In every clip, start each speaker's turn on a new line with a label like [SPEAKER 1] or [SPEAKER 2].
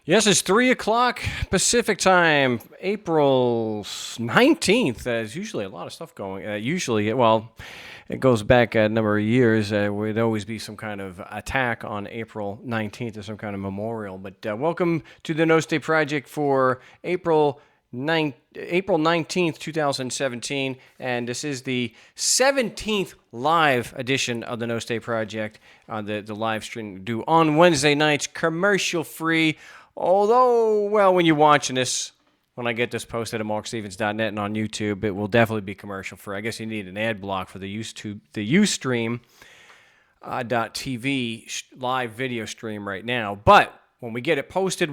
[SPEAKER 1] Yes, it's 3 o'clock Pacific time, April 19th. There's usually a lot of stuff going. It goes back a number of years. Would always be some kind of attack on April 19th or some kind of memorial. But welcome to the No State Project for April 19th, 2017. And this is the 17th live edition of the No State Project on the live stream we do on Wednesday nights, commercial free. Although, well, when you're watching this, when I get this posted at markstevens.net and on YouTube, it will definitely be commercial free. I guess you need an ad block for the Ustream .tv live video stream right now. But when we get it posted,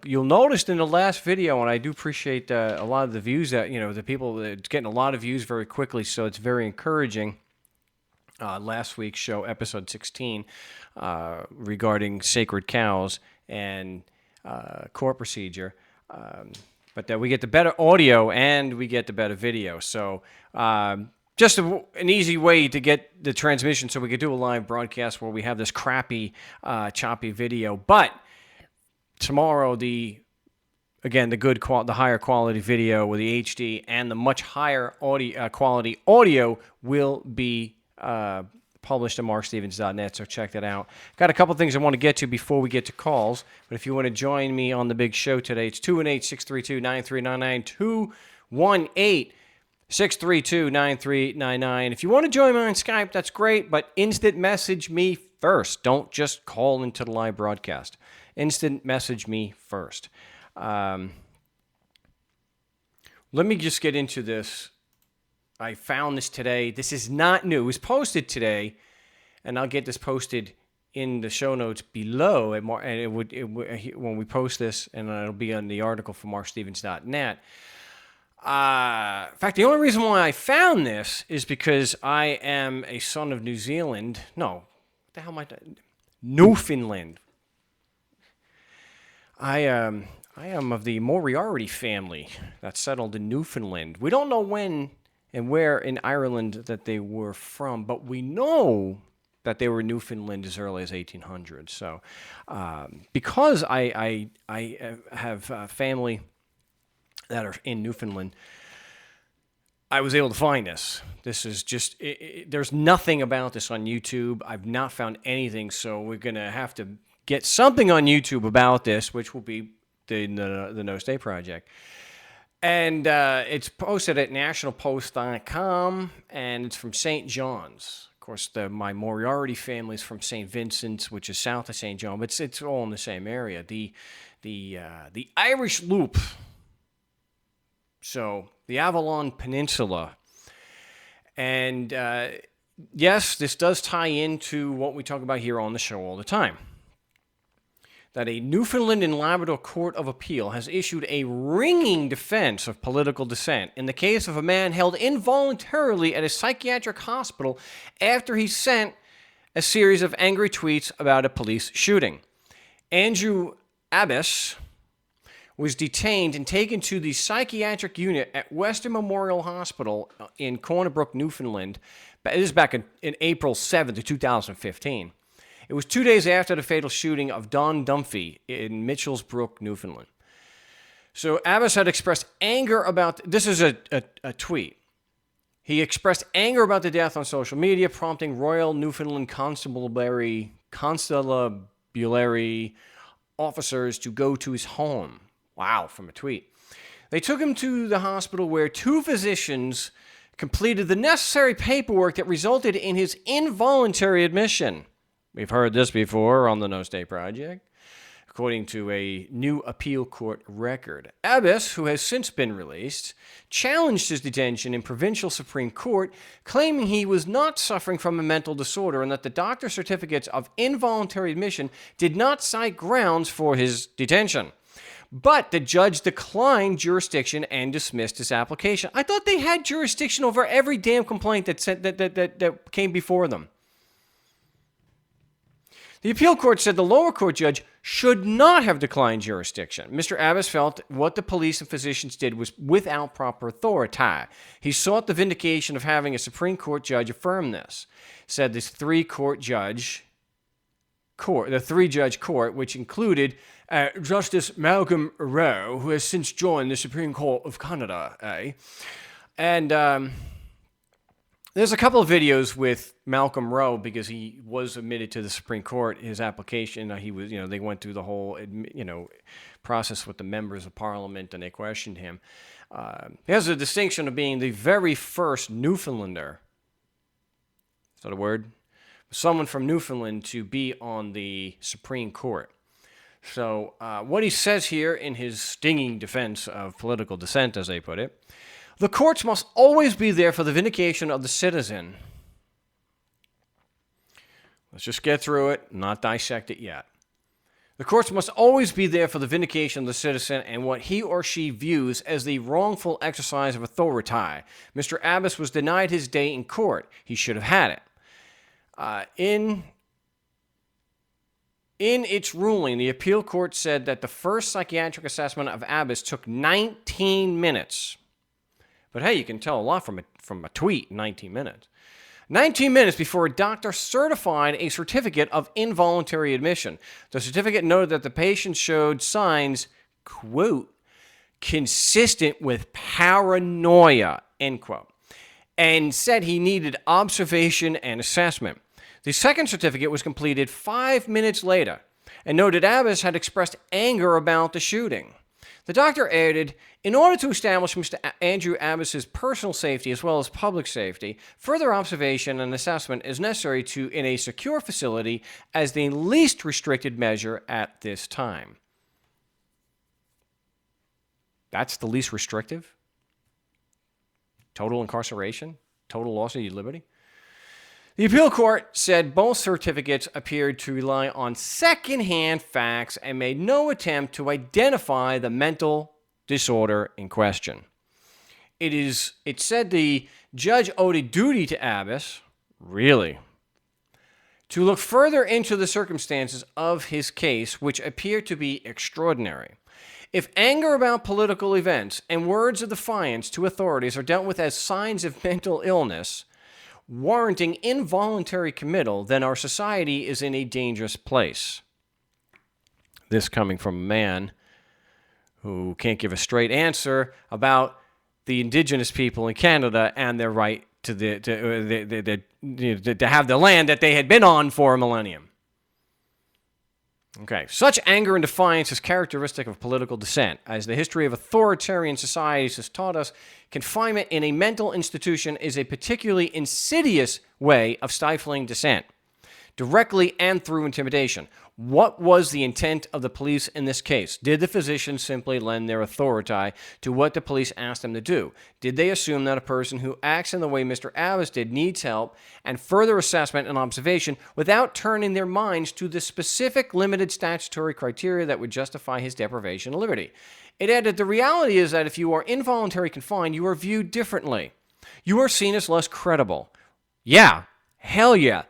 [SPEAKER 1] you'll notice in the last video, and I do appreciate a lot of the views that, the people, it's getting a lot of views very quickly, so it's very encouraging. Last week's show, episode 16, regarding sacred cows and court procedure, but that we get the better audio and we get the better video. So just an easy way to get the transmission so we could do a live broadcast where we have this crappy, choppy video. But tomorrow, the higher quality video with the HD and the much higher quality audio will be published at markstevens.net, so check that out. Got a couple things I want to get to before we get to calls, but if you want to join me on the big show today, it's 218-632-9399, 218-632-9399. If you want to join me on Skype, that's great, but instant message me first. Don't just call into the live broadcast. Instant message me first. Let me just get into this. I found this today. This is not new. It was posted today, and I'll get this posted in the show notes below. When we post this, and it'll be on the article from markstevens.net. In fact, the only reason why I found this is because I am a son of New Zealand. No, what the hell am I doing? Newfoundland. I am of the Moriarty family that settled in Newfoundland. We don't know when and where in Ireland that they were from, but we know that they were in Newfoundland as early as 1800. So because I have family that are in Newfoundland, I was able to find this. This is just, there's nothing about this on YouTube. I've not found anything, so we're going to have to get something on YouTube about this, which will be the No State Project. And it's posted at nationalpost.com, and it's from St. John's. Of course, my Moriarty family is from St. Vincent's, which is south of St. John, but it's all in the same area. The Irish Loop, so the Avalon Peninsula. And yes, this does tie into what we talk about here on the show all the time. That a Newfoundland and Labrador Court of Appeal has issued a ringing defense of political dissent in the case of a man held involuntarily at a psychiatric hospital after he sent a series of angry tweets about a police shooting. Andrew Abbas was detained and taken to the psychiatric unit at Western Memorial Hospital in Corner Brook, Newfoundland. This is back in April 7th of 2015. It was 2 days after the fatal shooting of Don Dunphy in Mitchell's Brook, Newfoundland. So Abbas had expressed anger about, this is a tweet. He expressed anger about the death on social media, prompting Royal Newfoundland Constabulary officers to go to his home. Wow, from a tweet. They took him to the hospital where two physicians completed the necessary paperwork that resulted in his involuntary admission. We've heard this before on the No State Project, according to a new appeal court record. Abbas, who has since been released, challenged his detention in provincial Supreme Court, claiming he was not suffering from a mental disorder and that the doctor's certificates of involuntary admission did not cite grounds for his detention. But the judge declined jurisdiction and dismissed his application. I thought they had jurisdiction over every damn complaint that came before them. The appeal court said the lower court judge should not have declined jurisdiction. Mr. Abbas felt what the police and physicians did was without proper authority. He sought the vindication of having a Supreme Court judge affirm this. Said this three-court judge court, the three-judge court, which included Justice Malcolm Rowe, who has since joined the Supreme Court of Canada. And there's a couple of videos with Malcolm Rowe because he was admitted to the Supreme Court. His application, he was, they went through the whole, process with the members of Parliament, and they questioned him. He has a distinction of being the very first Newfoundlander. Is that a word? Someone from Newfoundland to be on the Supreme Court. So what he says here in his stinging defense of political dissent, as they put it, the courts must always be there for the vindication of the citizen. Let's just get through it, not dissect it yet. The courts must always be there for the vindication of the citizen and what he or she views as the wrongful exercise of authority. Mr. Abbas was denied his day in court. He should have had it. In its ruling, the appeal court said that the first psychiatric assessment of Abbas took 19 minutes. But hey, you can tell a lot from a tweet in 19 minutes. 19 minutes before a doctor certified a certificate of involuntary admission. The certificate noted that the patient showed signs, quote, consistent with paranoia, end quote, and said he needed observation and assessment. The second certificate was completed 5 minutes later and noted Abbas had expressed anger about the shooting. The doctor added, in order to establish Mr. Andrew Abbas's personal safety as well as public safety, further observation and assessment is necessary in a secure facility as the least restricted measure at this time. That's the least restrictive? Total incarceration? Total loss of your liberty? The appeal court said both certificates appeared to rely on secondhand facts and made no attempt to identify the mental disorder in question. It said the judge owed a duty to Abbas, really, to look further into the circumstances of his case, which appeared to be extraordinary. If anger about political events and words of defiance to authorities are dealt with as signs of mental illness, warranting involuntary committal, then our society is in a dangerous place. This coming from a man who can't give a straight answer about the indigenous people in Canada and their right to have the land that they had been on for a millennium. Okay, such anger and defiance is characteristic of political dissent. As the history of authoritarian societies has taught us, confinement in a mental institution is a particularly insidious way of stifling dissent, directly and through intimidation. What was the intent of the police in this case? Did the physicians simply lend their authority to what the police asked them to do? Did they assume that a person who acts in the way Mr. Abbas did needs help and further assessment and observation without turning their minds to the specific limited statutory criteria that would justify his deprivation of liberty? It added, the reality is that if you are involuntarily confined, you are viewed differently. You are seen as less credible. Yeah, hell yeah.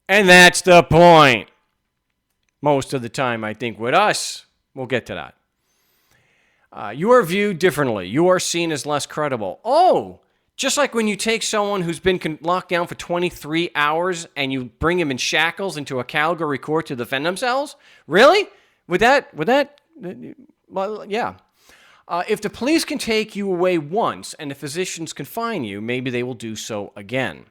[SPEAKER 1] And that's the point. Most of the time, I think, with us, we'll get to that. You are viewed differently. You are seen as less credible. Oh, just like when you take someone who's been locked down for 23 hours and you bring him in shackles into a Calgary court to defend themselves? Really? With that? Well, yeah. If the police can take you away once and the physicians confine you, maybe they will do so again.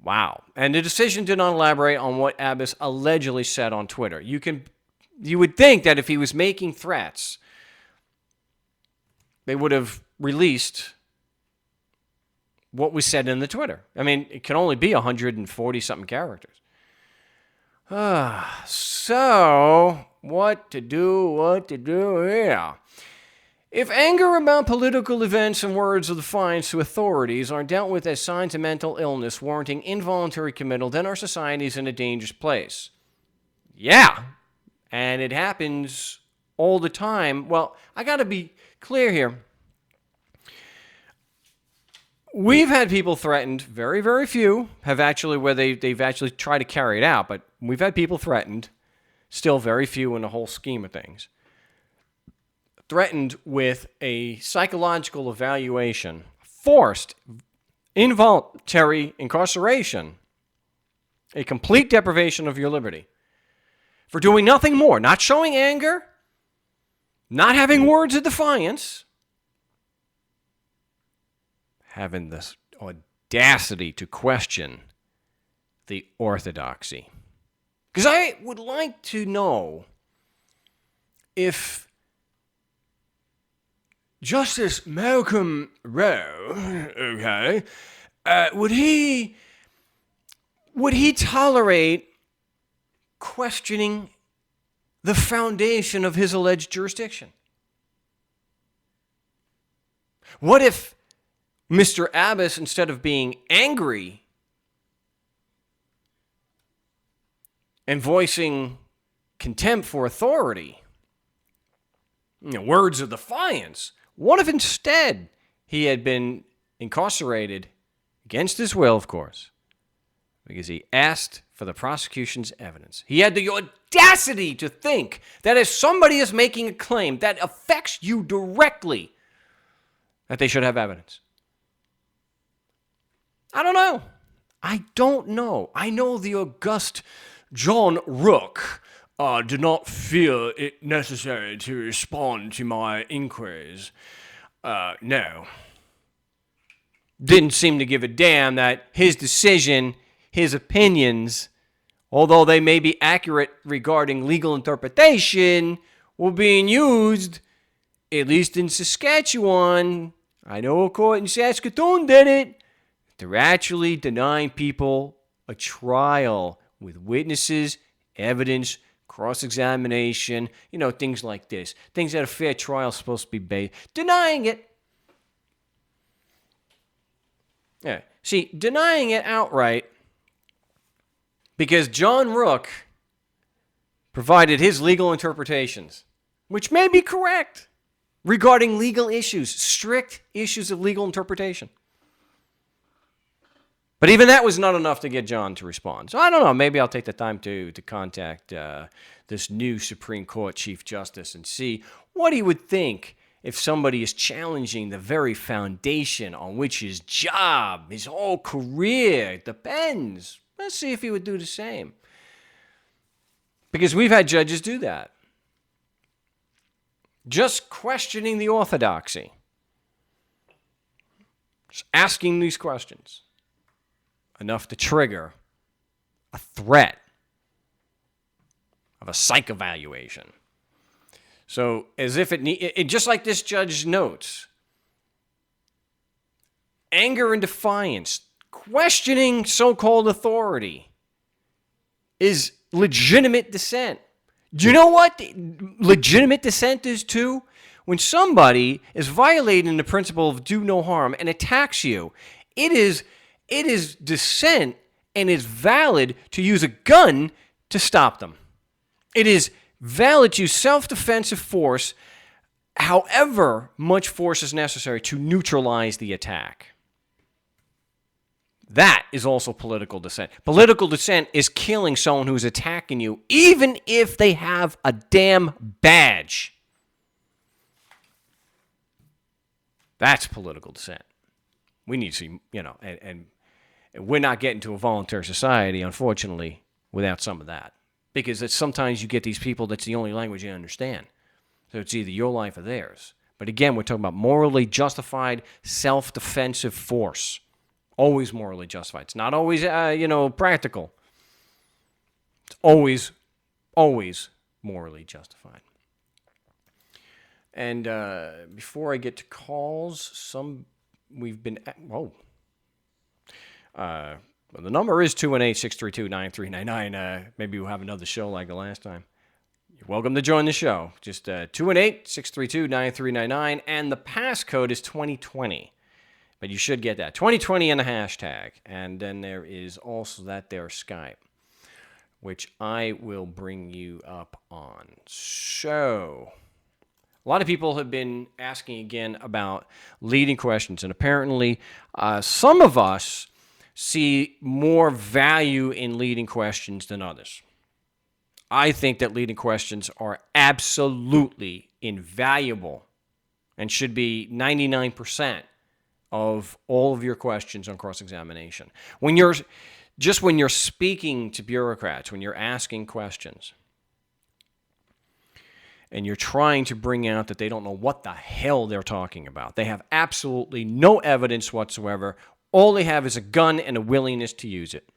[SPEAKER 1] Wow. And the decision did not elaborate on what Abbas allegedly said on Twitter. You would think that if he was making threats, they would have released what was said in the Twitter. I mean, it can only be 140-something characters. So, what to do here? If anger about political events and words of defiance to authorities are dealt with as signs of mental illness warranting involuntary committal, then our society is in a dangerous place. Yeah, and it happens all the time. Well, I got to be clear here. We've had people threatened, very, very few have actually, where they've actually tried to carry it out, but we've had people threatened, still very few in the whole scheme of things. Threatened with a psychological evaluation, forced involuntary incarceration, a complete deprivation of your liberty. for doing nothing more, not showing anger, not having words of defiance, having this audacity to question the orthodoxy. Because I would like to know if Justice Malcolm Rowe, okay, would he tolerate questioning the foundation of his alleged jurisdiction? What if Mr. Abbas, instead of being angry and voicing contempt for authority, words of defiance, what if instead he had been incarcerated against his will, of course, because he asked for the prosecution's evidence? He had the audacity to think that if somebody is making a claim that affects you directly, that they should have evidence. I don't know. I know the august John Rook did not feel it necessary to respond to my inquiries. No. Didn't seem to give a damn that his decision, his opinions, although they may be accurate regarding legal interpretation, were being used, at least in Saskatchewan. I know a court in Saskatoon did it. They're actually denying people a trial with witnesses, evidence, cross-examination, things like this. Things that a fair trial is supposed to be based. Denying it. Yeah. See, denying it outright because John Rook provided his legal interpretations, which may be correct regarding legal issues, strict issues of legal interpretation. But even that was not enough to get John to respond. So I don't know. Maybe I'll take the time to contact this new Supreme Court Chief Justice and see what he would think if somebody is challenging the very foundation on which his job, his whole career depends. Let's see if he would do the same. Because we've had judges do that. Just questioning the orthodoxy. Just asking these questions. Enough to trigger a threat of a psych evaluation. So as if it just like this judge notes, anger and defiance, questioning so-called authority is legitimate dissent. Do you know what legitimate dissent is too? When somebody is violating the principle of do no harm and attacks you, it is dissent and is valid to use a gun to stop them. It is valid to use self-defensive force, however much force is necessary to neutralize the attack. That is also political dissent. Political dissent is killing someone who's attacking you, even if they have a damn badge. That's political dissent. We need to see, and we're not getting to a voluntary society, unfortunately, without some of that. Because sometimes you get these people that's the only language you understand. So it's either your life or theirs. But again, we're talking about morally justified self-defensive force. Always morally justified. It's not always, practical. It's always morally justified. And before I get to calls, the number is 218-632-9399. Maybe we'll have another show like the last time. You're welcome to join the show. Just 218-632-9399. And the passcode is 2020. But you should get that. 2020 and a hashtag. And then there is also that there Skype, which I will bring you up on. So, a lot of people have been asking again about leading questions. And apparently, some of us see more value in leading questions than others. I think that leading questions are absolutely invaluable and should be 99% of all of your questions on cross-examination. When you're speaking to bureaucrats, when you're asking questions, and you're trying to bring out that they don't know what the hell they're talking about. They have absolutely no evidence whatsoever. All they have is a gun and a willingness to use it.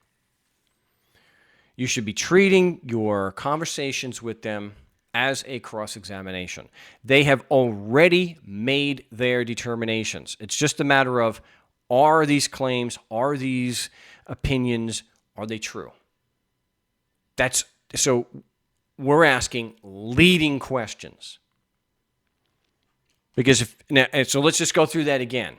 [SPEAKER 1] You should be treating your conversations with them as a cross-examination. They have already made their determinations. It's just a matter of, are these claims, are these opinions, are they true? So we're asking leading questions. So let's just go through that again.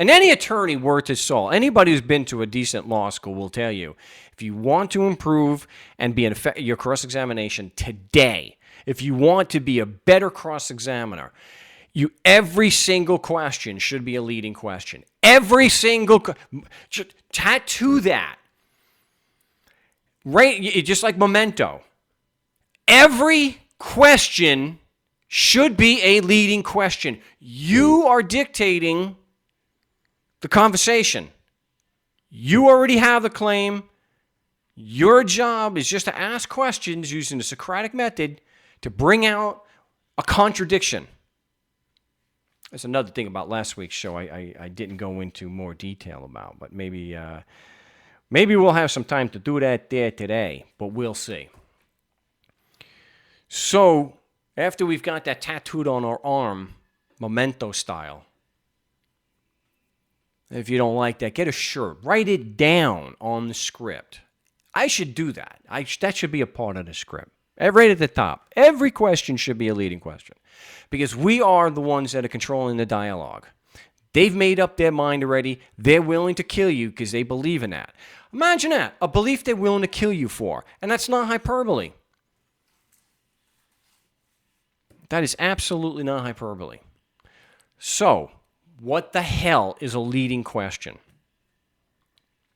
[SPEAKER 1] And any attorney worth his salt, anybody who's been to a decent law school will tell you, if you want to improve and be your cross-examination today, if you want to be a better cross-examiner, every single question should be a leading question. Every single tattoo that. Right, just like memento. Every question should be a leading question. You are dictating the conversation. You already have the claim. Your job is just to ask questions using the Socratic method to bring out a contradiction. That's another thing about last week's show I didn't go into more detail about, but maybe we'll have some time to do that there today, but we'll see. So, after we've got that tattooed on our arm, memento style, if you don't like that, get a shirt. Write it down on the script. I should do that. That should be a part of the script. Right at the top. Every question should be a leading question. Because we are the ones that are controlling the dialogue. They've made up their mind already. They're willing to kill you because they believe in that. Imagine that. A belief they're willing to kill you for. And that's not hyperbole. That is absolutely not hyperbole. So, what the hell is a leading question?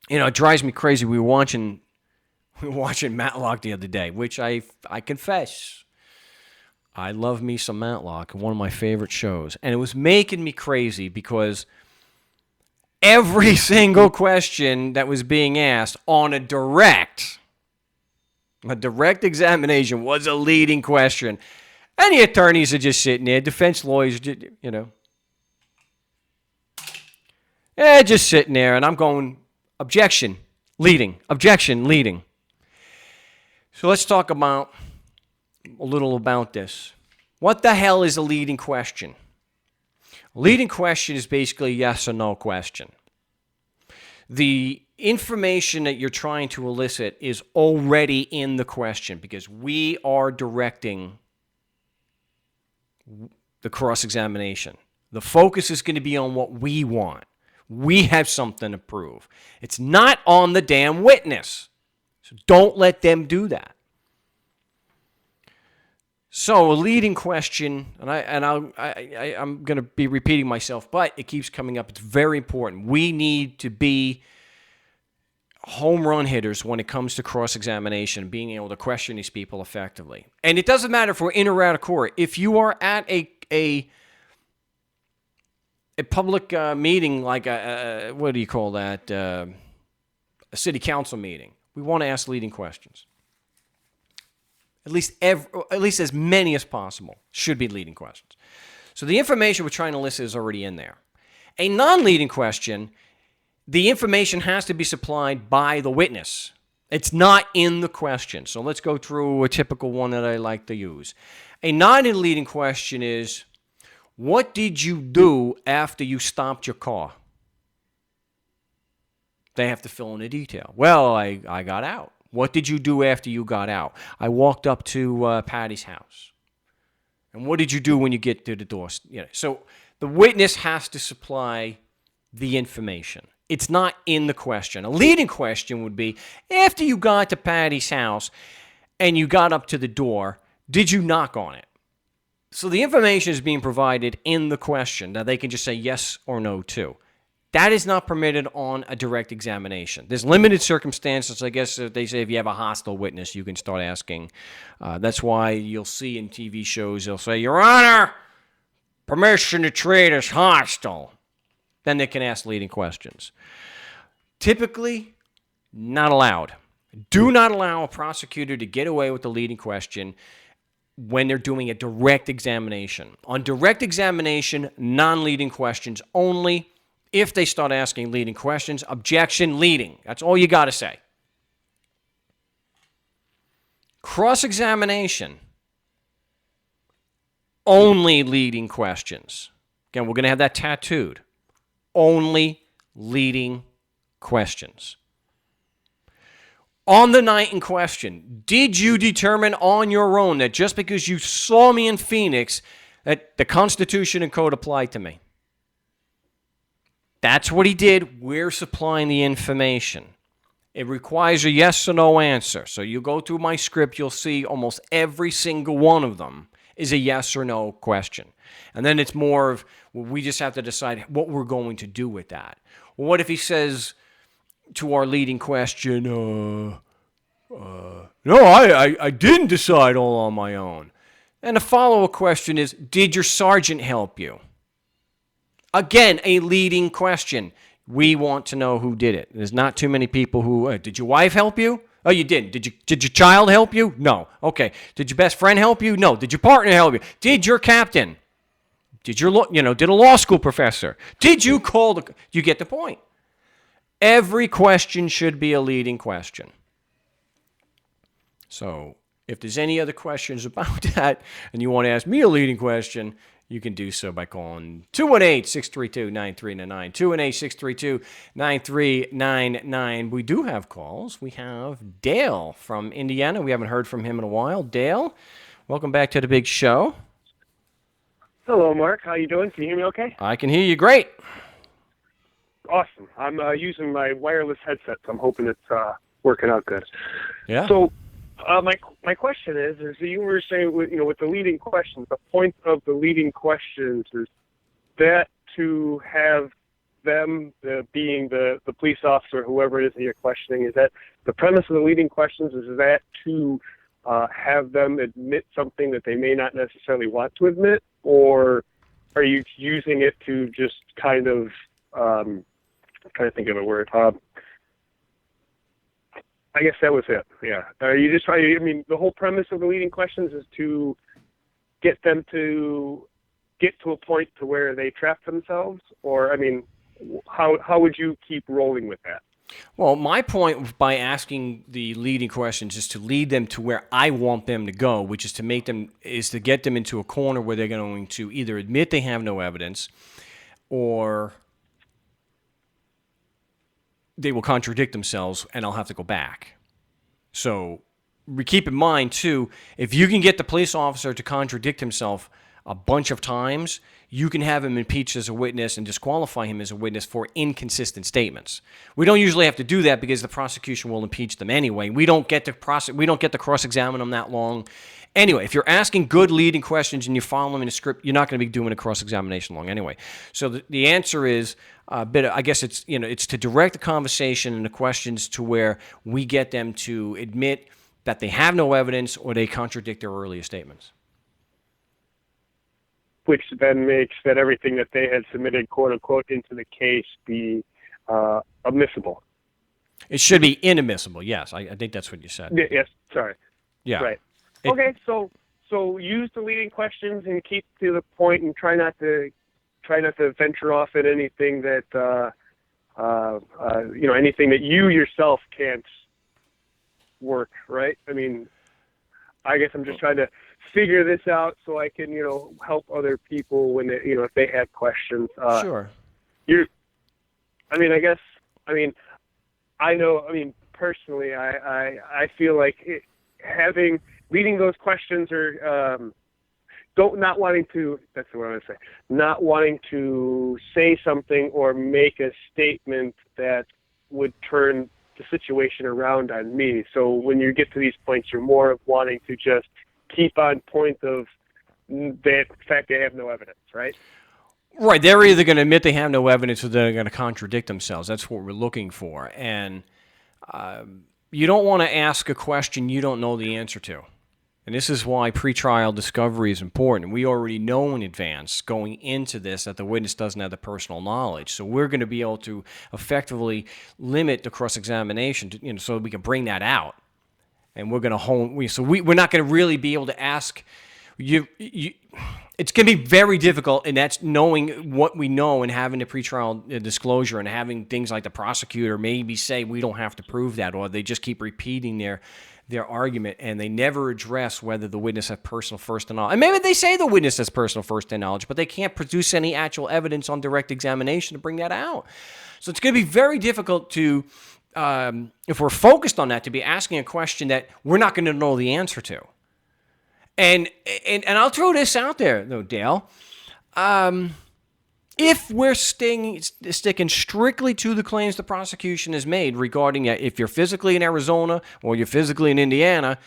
[SPEAKER 1] It drives me crazy. We were watching Matlock the other day, which I confess, I love me some Matlock, one of my favorite shows. And it was making me crazy because every single question that was being asked on a direct examination was a leading question. And the attorneys are just sitting there, defense lawyers, just sitting there, and I'm going, objection, leading. So let's talk a little about this. What the hell is a leading question? A leading question is basically a yes or no question. The information that you're trying to elicit is already in the question because we are directing the cross-examination. The focus is going to be on what we want. We have something to prove. It's not on the damn witness. So don't let them do that. So a leading question, and I'm going to be repeating myself, but it keeps coming up. It's very important. We need to be home run hitters when it comes to cross-examination, being able to question these people effectively. And it doesn't matter if we're in or out of court. If you are at a public meeting, like what do you call that? A city council meeting. We want to ask leading questions. At least as many as possible should be leading questions. So the information we're trying to elicit is already in there. A non-leading question, the information has to be supplied by the witness. It's not in the question. So let's go through a typical one that I like to use. A non-leading question is, what did you do after you stopped your car? They have to fill in the detail. Well, I got out. What did you do after you got out? I walked up to Patty's house. And what did you do when you get to the door? So the witness has to supply the information. It's not in the question. A leading question would be, after you got to Patty's house and you got up to the door, did you knock on it? So the information is being provided in the question that they can just say yes or no to. That is not permitted on a direct examination. There's limited circumstances. I guess they say if you have a hostile witness, you can start asking. That's why you'll see in TV shows, they'll say, Your Honor, permission to treat is hostile. Then they can ask leading questions. Typically, not allowed. Do not allow a prosecutor to get away with the leading question when they're doing a direct examination. On direct examination, non-leading questions only. If they start asking leading questions, objection, leading. That's all you got to say. Cross-examination, only leading questions. Again, we're going to have that tattooed. Only leading questions. On the night in question, did you determine on your own that just because you saw me in Phoenix, that the Constitution and Code applied to me? That's what he did. We're supplying the information. It requires a yes or no answer. So you go through my script, you'll see almost every single one of them is a yes or no question. And then it's more of, well, we just have to decide what we're going to do with that. Well, what if he says to our leading question, no, I didn't decide all on my own. And the follow-up question is, did your sergeant help you? Again, a leading question. We want to know who did it. There's not too many people who, did your wife help you? Oh, you didn't. Did your child help you? No. Okay. Did your best friend help you? No. Did your partner help you? Did your captain? Did a law school professor? Did you call you get the point? Every question should be a leading question. So if there's any other questions about that and you want to ask me a leading question, you can do so by calling 218-632-9399, 218-632-9399. We do have calls. We have Dale from Indiana. We haven't heard from him in a while. Dale, welcome back to the big show.
[SPEAKER 2] Hello, Mark. How you doing? Can you hear me okay?
[SPEAKER 1] I can hear you great.
[SPEAKER 2] Awesome. I'm using my wireless headset, so I'm hoping it's working out good.
[SPEAKER 1] Yeah.
[SPEAKER 2] So my question is you were saying with the leading questions, the point of the leading questions is that to have them being the police officer, whoever it is that you're questioning, is that the premise of the leading questions is that to have them admit something that they may not necessarily want to admit, or are you using it to just kind of I'm trying to think of a word. I guess that was it. Yeah. Are you just trying? I mean, the whole premise of the leading questions is to get them to get to a point to where they trap themselves, or I mean, how would you keep rolling with that?
[SPEAKER 1] Well, my point by asking the leading questions is to lead them to where I want them to go, which is to get them into a corner where they're going to either admit they have no evidence, or they will contradict themselves and I'll have to go back. So keep in mind, too, if you can get the police officer to contradict himself a bunch of times, you can have him impeached as a witness and disqualify him as a witness for inconsistent statements. We don't usually have to do that because the prosecution will impeach them anyway. We don't get to cross-examine them that long. Anyway, if you're asking good leading questions and you're following the script, you're not going to be doing a cross-examination long anyway. So the answer is I guess it's to direct the conversation and the questions to where we get them to admit that they have no evidence or they contradict their earlier statements.
[SPEAKER 2] Which then makes that everything that they had submitted, quote unquote, into the case be admissible.
[SPEAKER 1] It should be inadmissible. Yes, I think that's what you said.
[SPEAKER 2] Yes. Sorry.
[SPEAKER 1] Yeah.
[SPEAKER 2] Right. Okay. So use the leading questions and keep to the point and try not to venture off at anything that anything that you yourself can't work. Right. I mean, I guess I'm just trying to figure this out so I can, help other people when they, if they have questions.
[SPEAKER 1] Sure.
[SPEAKER 2] Personally, I feel like leading those questions or not wanting to say something or make a statement that would turn the situation around on me. So when you get to these points, you're more of wanting to just keep on point of the fact they have no evidence, right?
[SPEAKER 1] Right. They're either going to admit they have no evidence or they're going to contradict themselves. That's what we're looking for. And you don't want to ask a question you don't know the answer to. And this is why pretrial discovery is important. We already know in advance going into this that the witness doesn't have the personal knowledge. So we're going to be able to effectively limit the cross-examination so that we can bring that out. and we're going to hone. We're not going to really be able to ask you. It's going to be very difficult, and that's knowing what we know and having the pretrial disclosure and having things like the prosecutor maybe say we don't have to prove that, or they just keep repeating their argument, and they never address whether the witness has personal first-hand knowledge. And maybe they say the witness has personal first-hand knowledge, but they can't produce any actual evidence on direct examination to bring that out. So it's going to be very difficult to, if we're focused on that, to be asking a question that we're not going to know the answer to. And I'll throw this out there, though, Dale. If we're sticking strictly to the claims the prosecution has made regarding if you're physically in Arizona or you're physically in Indiana,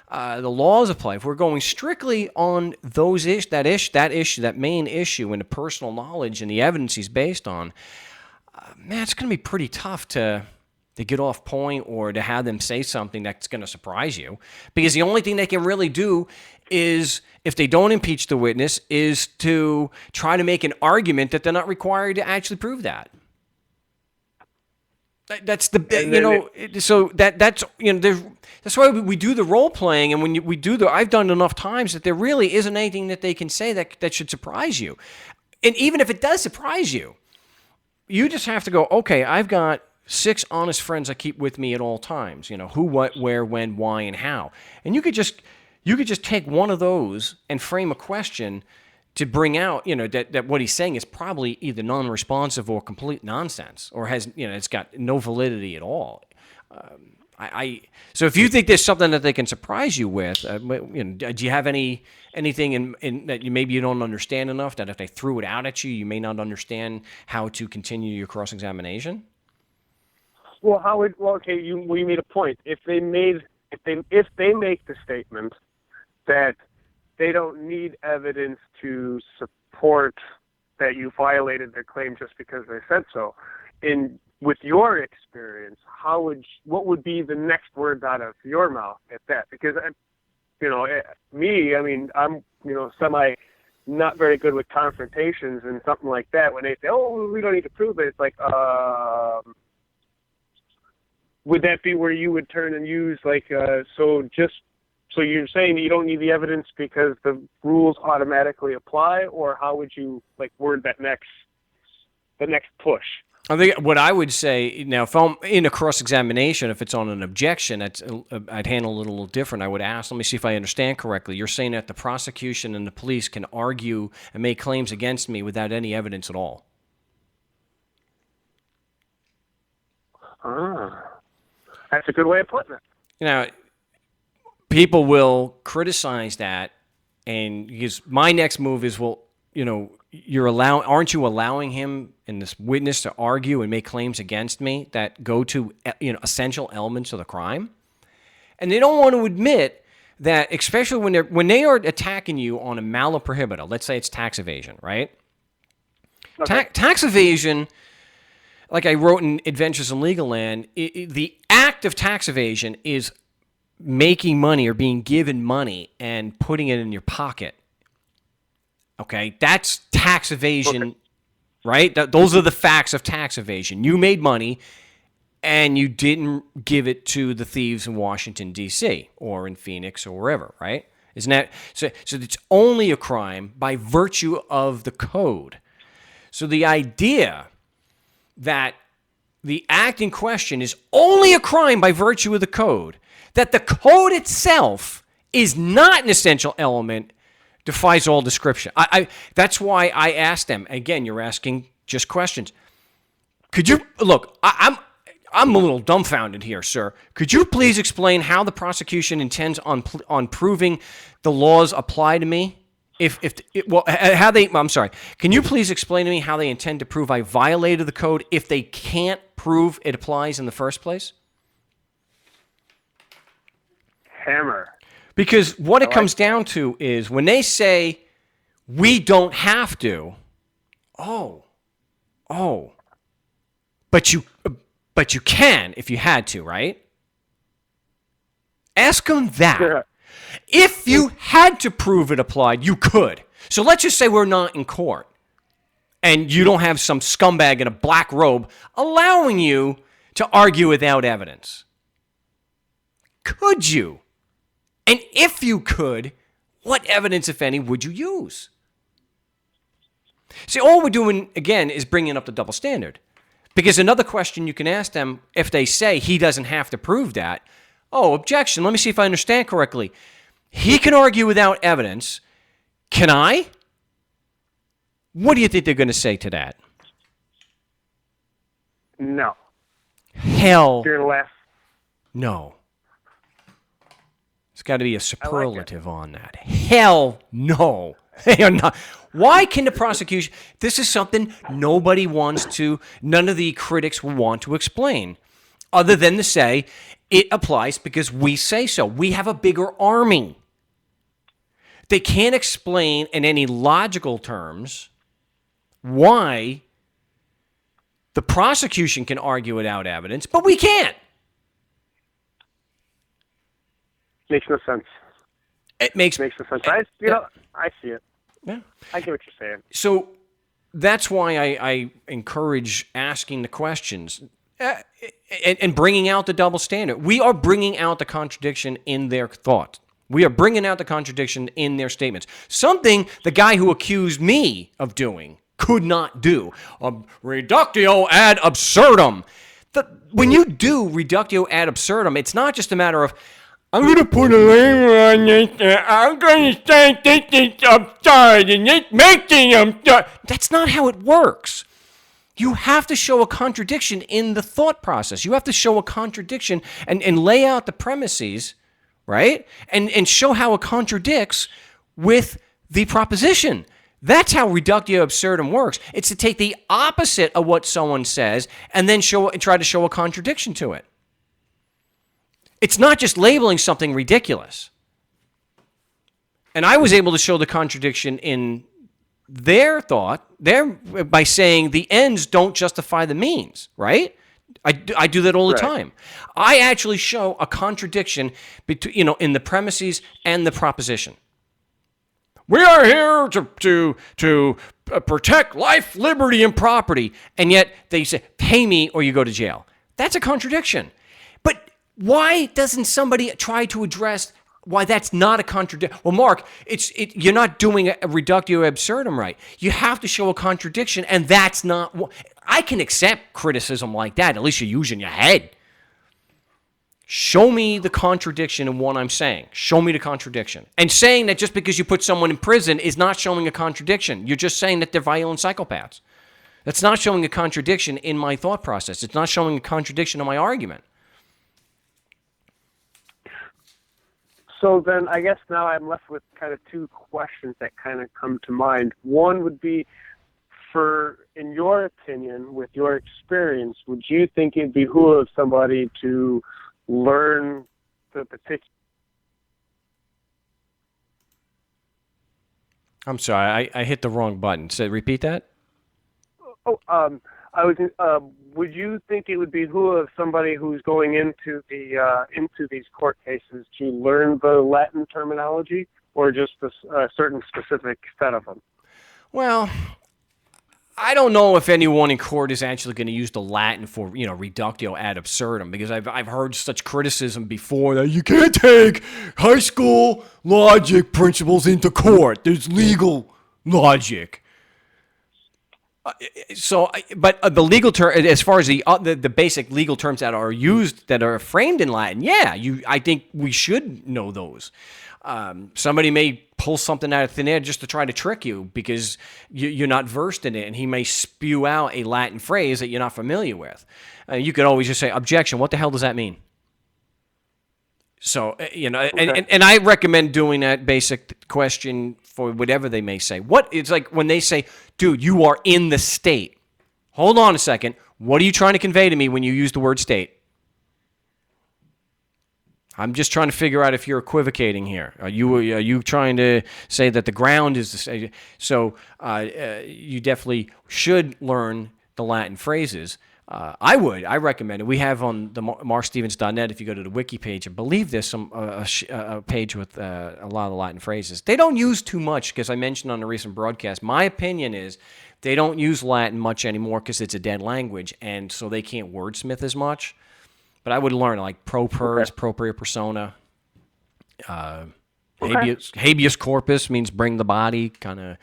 [SPEAKER 1] the laws apply. If we're going strictly on that main issue and the personal knowledge and the evidence he's based on, man, it's going to be pretty tough to get off point or to have them say something that's going to surprise you. Because the only thing they can really do is, if they don't impeach the witness, is to try to make an argument that they're not required to actually prove that. That's the, that's why we do the role playing. And when we do I've done enough times that there really isn't anything that they can say that should surprise you. And even if it does surprise you, you just have to go, okay, I've got 6 honest friends I keep with me at all times. Who, what, where, when, why, and how. And you could just take one of those and frame a question to bring out, that what he's saying is probably either non-responsive or complete nonsense, or has, it's got no validity at all. So if you think there's something that they can surprise you with, do you have anything in that maybe you don't understand enough, that if they threw it out at you, you may not understand how to continue your cross-examination?
[SPEAKER 2] Well, you made a point. If they make the statement that they don't need evidence to support that you violated their claim just because they said so, with your experience, what would be the next words out of your mouth at that? Because I'm semi not very good with confrontations and something like that. When they say, "Oh, we don't need to prove it," it's like, would that be where you would turn and use so you're saying that you don't need the evidence because the rules automatically apply, or how would you word the next push?
[SPEAKER 1] I think what I would say now, if I'm in a cross-examination, if it's on an objection, I'd handle it a little different. I would ask, let me see if I understand correctly. You're saying that the prosecution and the police can argue and make claims against me without any evidence at all.
[SPEAKER 2] That's a good way of putting it.
[SPEAKER 1] People will criticize that, and because my next move is, well, aren't you allowing him and this witness to argue and make claims against me that go to essential elements of the crime? And they don't want to admit that, especially when they are attacking you on a mala prohibita. Let's say it's tax evasion, right? Okay. Tax evasion, like I wrote in Adventures in Legal Land, the act of tax evasion is making money or being given money and putting it in your pocket. Okay, that's tax evasion, okay. Right? Those are the facts of tax evasion. You made money and you didn't give it to the thieves in Washington, D.C. or in Phoenix or wherever, right? Isn't that so? It's only a crime by virtue of the code. So the idea that the act in question is only a crime by virtue of the code, that the code itself is not an essential element, defies all description. That's why I asked them. Again, you're asking just questions. Could you look? I'm a little dumbfounded here, sir. Could you please explain how the prosecution intends on proving the laws apply to me? I'm sorry. Can you please explain to me how they intend to prove I violated the code if they can't prove it applies in the first place?
[SPEAKER 2] Hammer.
[SPEAKER 1] Because what it comes down to is when they say we don't have to, but you can if you had to, right? Ask them that. Sure. If you had to prove it applied, you could. So let's just say we're not in court and you don't have some scumbag in a black robe allowing you to argue without evidence. Could you? And if you could, what evidence, if any, would you use? See, all we're doing, again, is bringing up the double standard. Because another question you can ask them, if they say he doesn't have to prove that, oh, objection, let me see if I understand correctly. He can argue without evidence. Can I? What do you think they're going to say to that?
[SPEAKER 2] No.
[SPEAKER 1] Hell
[SPEAKER 2] You're going to laugh.
[SPEAKER 1] no. It's got to be a superlative on that. Hell no. They are not. Why can the prosecution? This is something nobody wants to, none of the critics will want to explain, other than to say it applies because we say so. We have a bigger army. They can't explain in any logical terms why the prosecution can argue without evidence, but we can't.
[SPEAKER 2] Makes no sense.
[SPEAKER 1] It makes
[SPEAKER 2] no sense. I see it.
[SPEAKER 1] Yeah.
[SPEAKER 2] I get what you're saying.
[SPEAKER 1] So that's why I encourage asking the questions and bringing out the double standard. We are bringing out the contradiction in their thought. We are bringing out the contradiction in their statements. Something the guy who accused me of doing could not do. Reductio ad absurdum. When you do reductio ad absurdum, it's not just a matter of, I'm going to put a label on this, I'm going to say this is absurd, and it's making absurd. That's not how it works. You have to show a contradiction in the thought process. You have to show a contradiction and lay out the premises, right? And show how it contradicts with the proposition. That's how reductio absurdum works. It's to take the opposite of what someone says and then try to show a contradiction to it. It's not just labeling something ridiculous. And I was able to show the contradiction in their thought by saying the ends don't justify the means, right? I do that all the time. I actually show a contradiction between, in the premises and the proposition. We are here to protect life, liberty, and property, and yet they say, pay me or you go to jail. That's a contradiction. But why doesn't somebody try to address why that's not a contradiction? Well, Mark, you're not doing a reductio absurdum right. You have to show a contradiction, and that's not. I can accept criticism like that. At least you're using your head. Show me the contradiction in what I'm saying. Show me the contradiction. And saying that just because you put someone in prison is not showing a contradiction. You're just saying that they're violent psychopaths. That's not showing a contradiction in my thought process. It's not showing a contradiction in my argument.
[SPEAKER 2] So then I guess now I'm left with kind of two questions that kind of come to mind. One would be, in your opinion, with your experience, would you think it'd behoove somebody to learn the particular...
[SPEAKER 1] I'm sorry, I hit the wrong button. So repeat that?
[SPEAKER 2] Would you think it would behoove somebody who's going into these court cases to learn the Latin terminology, or just a certain specific set of them?
[SPEAKER 1] Well, I don't know if anyone in court is actually going to use the Latin for, reductio ad absurdum, because I've heard such criticism before that you can't take high school logic principles into court. There's legal logic. But the legal term, as far as the basic legal terms that are used, that are framed in Latin, I think we should know those. Somebody may pull something out of thin air just to try to trick you because you're not versed in it, and he may spew out a Latin phrase that you're not familiar with. You could always just say, objection, what the hell does that mean? So, okay. and I recommend doing that basic question for whatever they may say. It's like when they say, dude, you are in the state. Hold on a second. What are you trying to convey to me when you use the word state? I'm just trying to figure out if you're equivocating here. Are you trying to say that the ground is the state? So you definitely should learn the Latin phrases. I recommend it. We have on the markstevens.net, if you go to the wiki page, I believe there's a page with a lot of the Latin phrases. They don't use too much, because I mentioned on a recent broadcast, my opinion is they don't use Latin much anymore because it's a dead language, and so they can't wordsmith as much. But I would learn like pro per is propria persona. Habeas corpus means bring the body, kind of.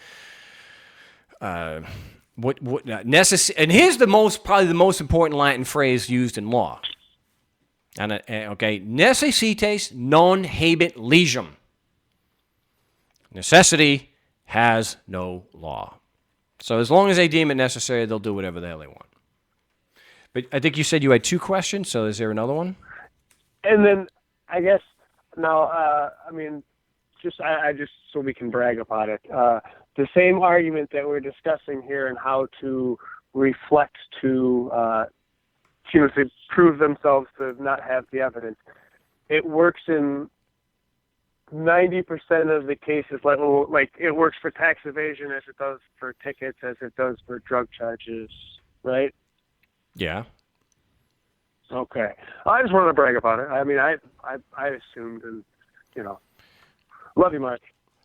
[SPEAKER 1] And here's probably the most important Latin phrase used in law. Okay, necessitas non habet legem. Necessity has no law. So as long as they deem it necessary, they'll do whatever the hell they want. But I think you said you had 2 questions, so is there another one?
[SPEAKER 2] And then I guess now, I just so we can brag about it. The same argument that we're discussing here and how to reflect to prove themselves to not have the evidence. It works in 90% of the cases, like it works for tax evasion as it does for tickets, as it does for drug charges, right?
[SPEAKER 1] Yeah.
[SPEAKER 2] Okay. I just wanted to brag about it. I mean, I assumed, and love you, Mark.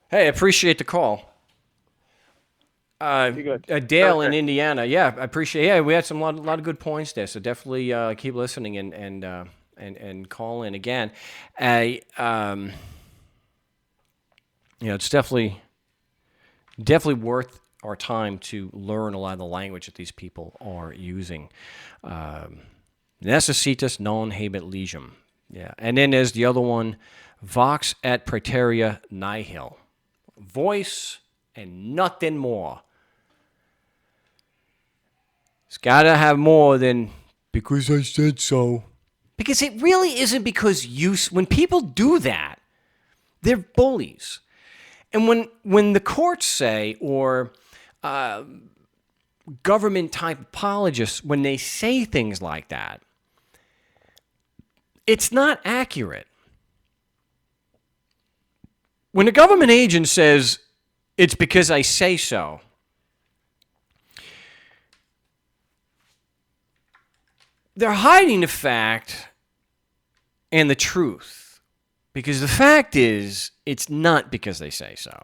[SPEAKER 1] Hey, I appreciate the call.
[SPEAKER 2] Be good.
[SPEAKER 1] Dale in Indiana. Yeah, I appreciate. Yeah, we had a lot of good points there. So definitely keep listening and call in again. It's definitely worth our time to learn a lot of the language that these people are using. Necessitas non habet legem. Yeah, and then there's the other one, vox et praeterea nihil. Voice and nothing more. It's got to have more than because I said so. Because it really isn't because when people do that, they're bullies. And when the courts say, or government type apologists, when they say things like that, it's not accurate. When a government agent says, it's because I say so, they're hiding the fact and the truth. Because the fact is, it's not because they say so.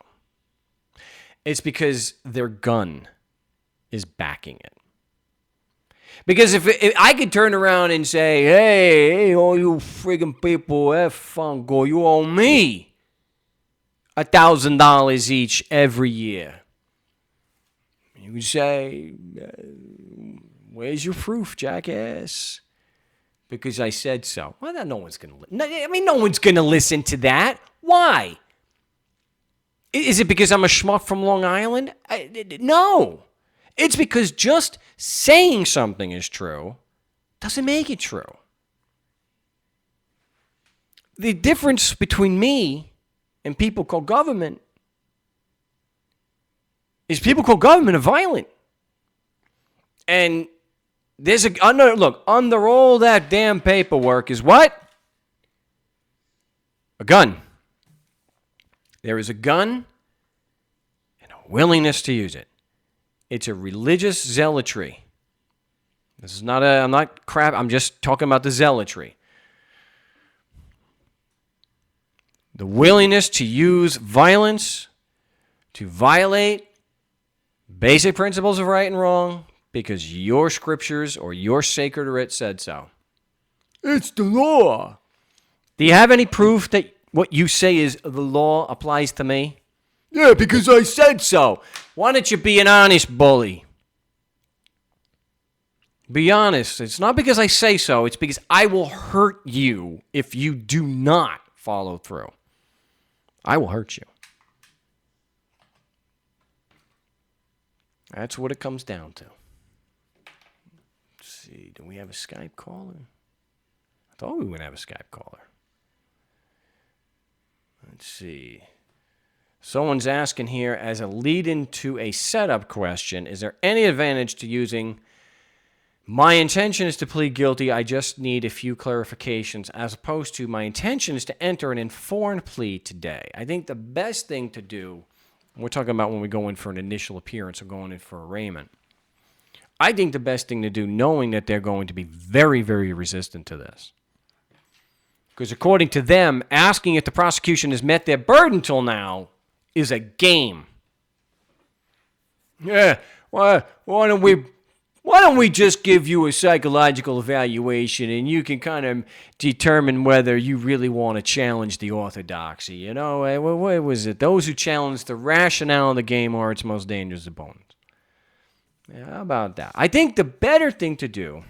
[SPEAKER 1] It's because their gun is backing it. Because if I could turn around and say, hey, all you friggin' people, Fungo, you owe me $1,000 each every year. You would say, where's your proof, jackass? Because I said so. Well, no one's going to no one's going to listen to that. Why? Is it because I'm a schmuck from Long Island? No. It's because just saying something is true doesn't make it true. The difference between me and people called government is people called government are violent. And there's under all that damn paperwork is what? A gun. There is a gun and a willingness to use it. It's a religious zealotry. This is not I'm not crap, I'm just talking about the zealotry. The willingness to use violence to violate basic principles of right and wrong because your scriptures or your sacred writ said so. It's the law. Do you have any proof that what you say is the law applies to me? Yeah, because I said so. Why don't you be an honest bully? Be honest. It's not because I say so. It's because I will hurt you if you do not follow through. I will hurt you. That's what it comes down to. Let's see. Do we have a Skype caller? I thought we would have a Skype caller. Let's see. Someone's asking here, as a lead-in to a setup question, is there any advantage to using, my intention is to plead guilty, I just need a few clarifications, as opposed to, my intention is to enter an informed plea today? I think the best thing to do, we're talking about when we go in for an initial appearance or going in for arraignment, I think the best thing to do, knowing that they're going to be very, very resistant to this, because according to them, asking if the prosecution has met their burden till now is a game. Yeah, why don't we Why don't we just give you a psychological evaluation and you can kind of determine whether you really want to challenge the orthodoxy? You know, what was it? Those who challenge the rationale of the game are its most dangerous opponents. Yeah, how about that? I think the better thing to do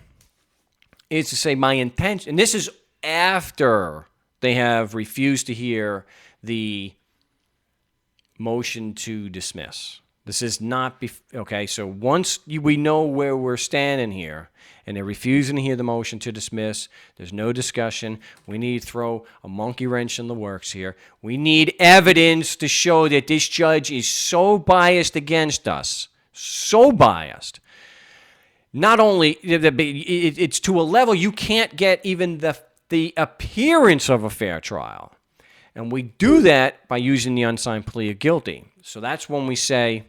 [SPEAKER 1] is to say my intention, and this is after they have refused to hear the motion to dismiss. This is not, okay, so once we know where we're standing here, and they're refusing to hear the motion to dismiss, there's no discussion. We need to throw a monkey wrench in the works here. We need evidence to show that this judge is so biased against us, so biased. Not only, it's to a level you can't get even the appearance of a fair trial. And we do that by using the unsigned plea of guilty. So that's when we say,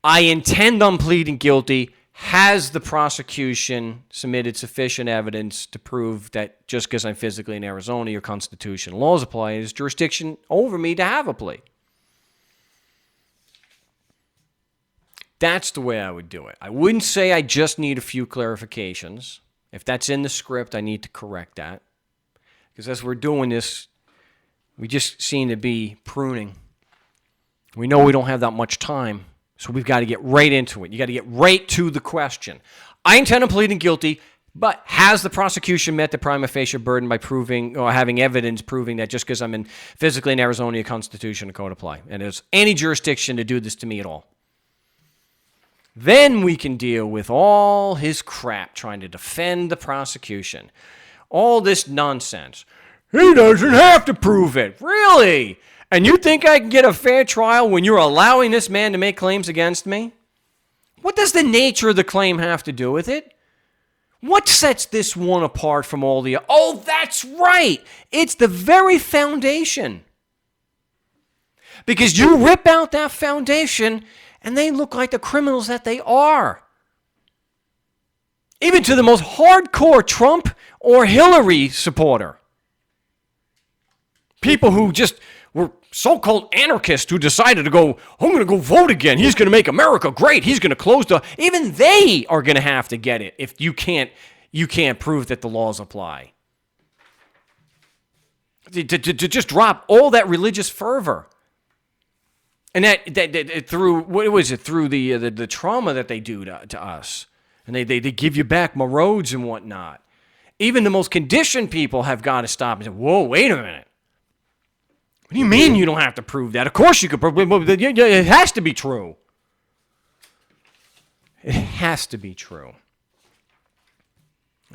[SPEAKER 1] I intend on pleading guilty. Has the prosecution submitted sufficient evidence to prove that just because I'm physically in Arizona, your constitutional laws apply, and there's jurisdiction over me to have a plea? That's the way I would do it. I wouldn't say I just need a few clarifications. If that's in the script, I need to correct that. Because as we're doing this, we just seem to be pruning. We know we don't have that much time, so we've got to get right into it. You got to get right to the question. I intend on pleading guilty, but has the prosecution met the prima facie burden by proving or having evidence proving that just because I'm physically in Arizona, your constitution and code apply, and there's any jurisdiction to do this to me at all? Then we can deal with all his crap trying to defend the prosecution. All this nonsense. He doesn't have to prove it. Really? And you think I can get a fair trial when you're allowing this man to make claims against me? What does the nature of the claim have to do with it? What sets this one apart from all the... Oh, that's right. It's the very foundation. Because you rip out that foundation and they look like the criminals that they are. Even to the most hardcore Trump or Hillary supporter. People who just were so-called anarchists who decided to go, I'm going to go vote again. He's going to make America great. He's going to close the... Even they are going to have to get it if you can't prove that the laws apply. To just drop all that religious fervor. And that through, what was it, through the trauma that they do to us. And they give you back my roads and whatnot. Even the most conditioned people have got to stop and say, whoa, wait a minute. What do you mean you don't have to prove that? Of course you could prove it. It has to be true. It has to be true.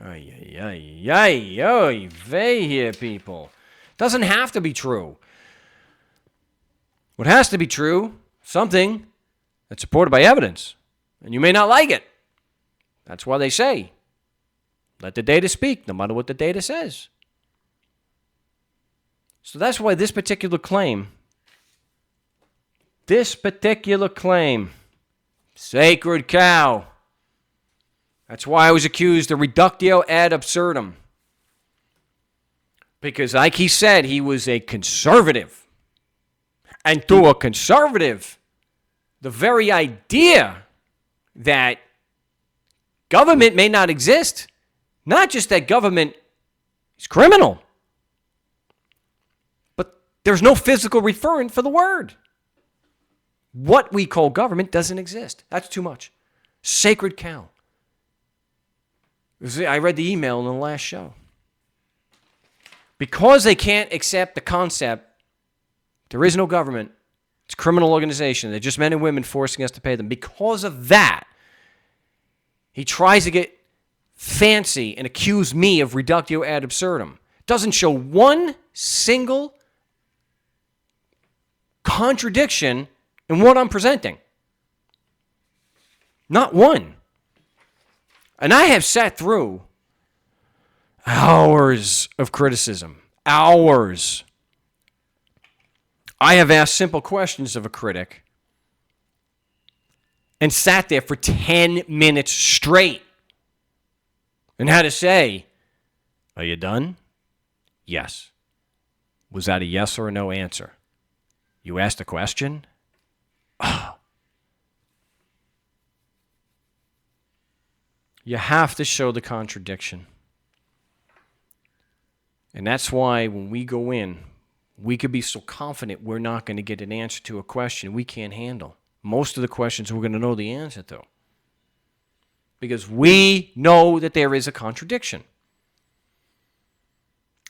[SPEAKER 1] Ay, vey here, people. Doesn't have to be true. What has to be true, something that's supported by evidence. And you may not like it. That's why they say, let the data speak, no matter what the data says. So that's why this particular claim, sacred cow, that's why I was accused of reductio ad absurdum. Because like he said, he was a conservative. And to a conservative, the very idea that government may not exist, not just that government is criminal, but there's no physical referent for the word. What we call government doesn't exist. That's too much. Sacred cow. I read the email in the last show. Because they can't accept the concept, there is no government. It's a criminal organization. They're just men and women forcing us to pay them. Because of that, he tries to get fancy and accuse me of reductio ad absurdum. Doesn't show one single contradiction in what I'm presenting. Not one. And I have sat through hours of criticism. Hours. I have asked simple questions of a critic and sat there for 10 minutes straight and had to say, are you done? Yes. Was that a yes or a no answer? You asked a question? You have to show the contradiction. And that's why when we go in, we could be so confident we're not going to get an answer to a question we can't handle. Most of the questions we're going to know the answer to. Because we know that there is a contradiction.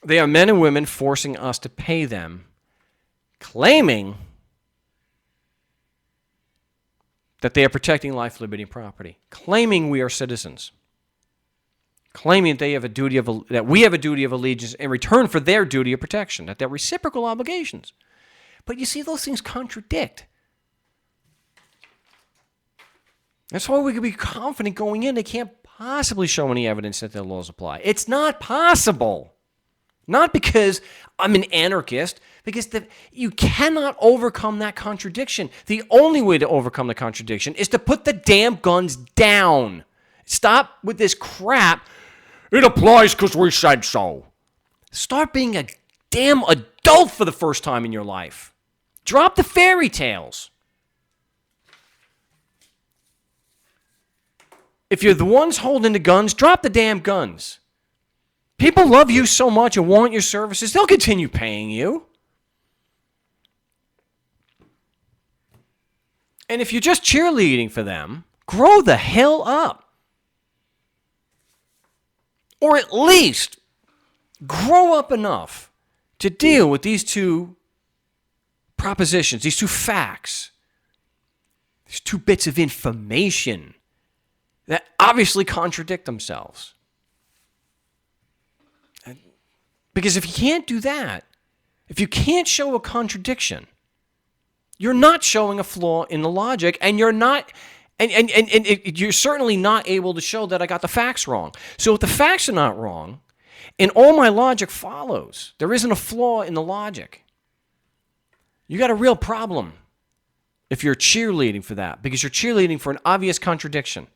[SPEAKER 1] They are men and women forcing us to pay them, claiming that they are protecting life, liberty, and property, claiming we are citizens, claiming that they have a duty of that we have a duty of allegiance in return for their duty of protection, that they're reciprocal obligations. But you see, those things contradict. That's why we can be confident going in. They can't possibly show any evidence that their laws apply. It's not possible. Not because I'm an anarchist, because you cannot overcome that contradiction. The only way to overcome the contradiction is to put the damn guns down. Stop with this crap. It applies because we said so. Start being a damn adult for the first time in your life. Drop the fairy tales. If you're the ones holding the guns, drop the damn guns. People love you so much and want your services, they'll continue paying you. And if you're just cheerleading for them, grow the hell up. Or at least grow up enough to deal with these two propositions, these two facts, these two bits of information that obviously contradict themselves. Because if you can't do that, if you can't show a contradiction, you're not showing a flaw in the logic, and you're not, you're certainly not able to show that I got the facts wrong. So if the facts are not wrong, and all my logic follows, there isn't a flaw in the logic, you got a real problem if you're cheerleading for that, because you're cheerleading for an obvious contradiction.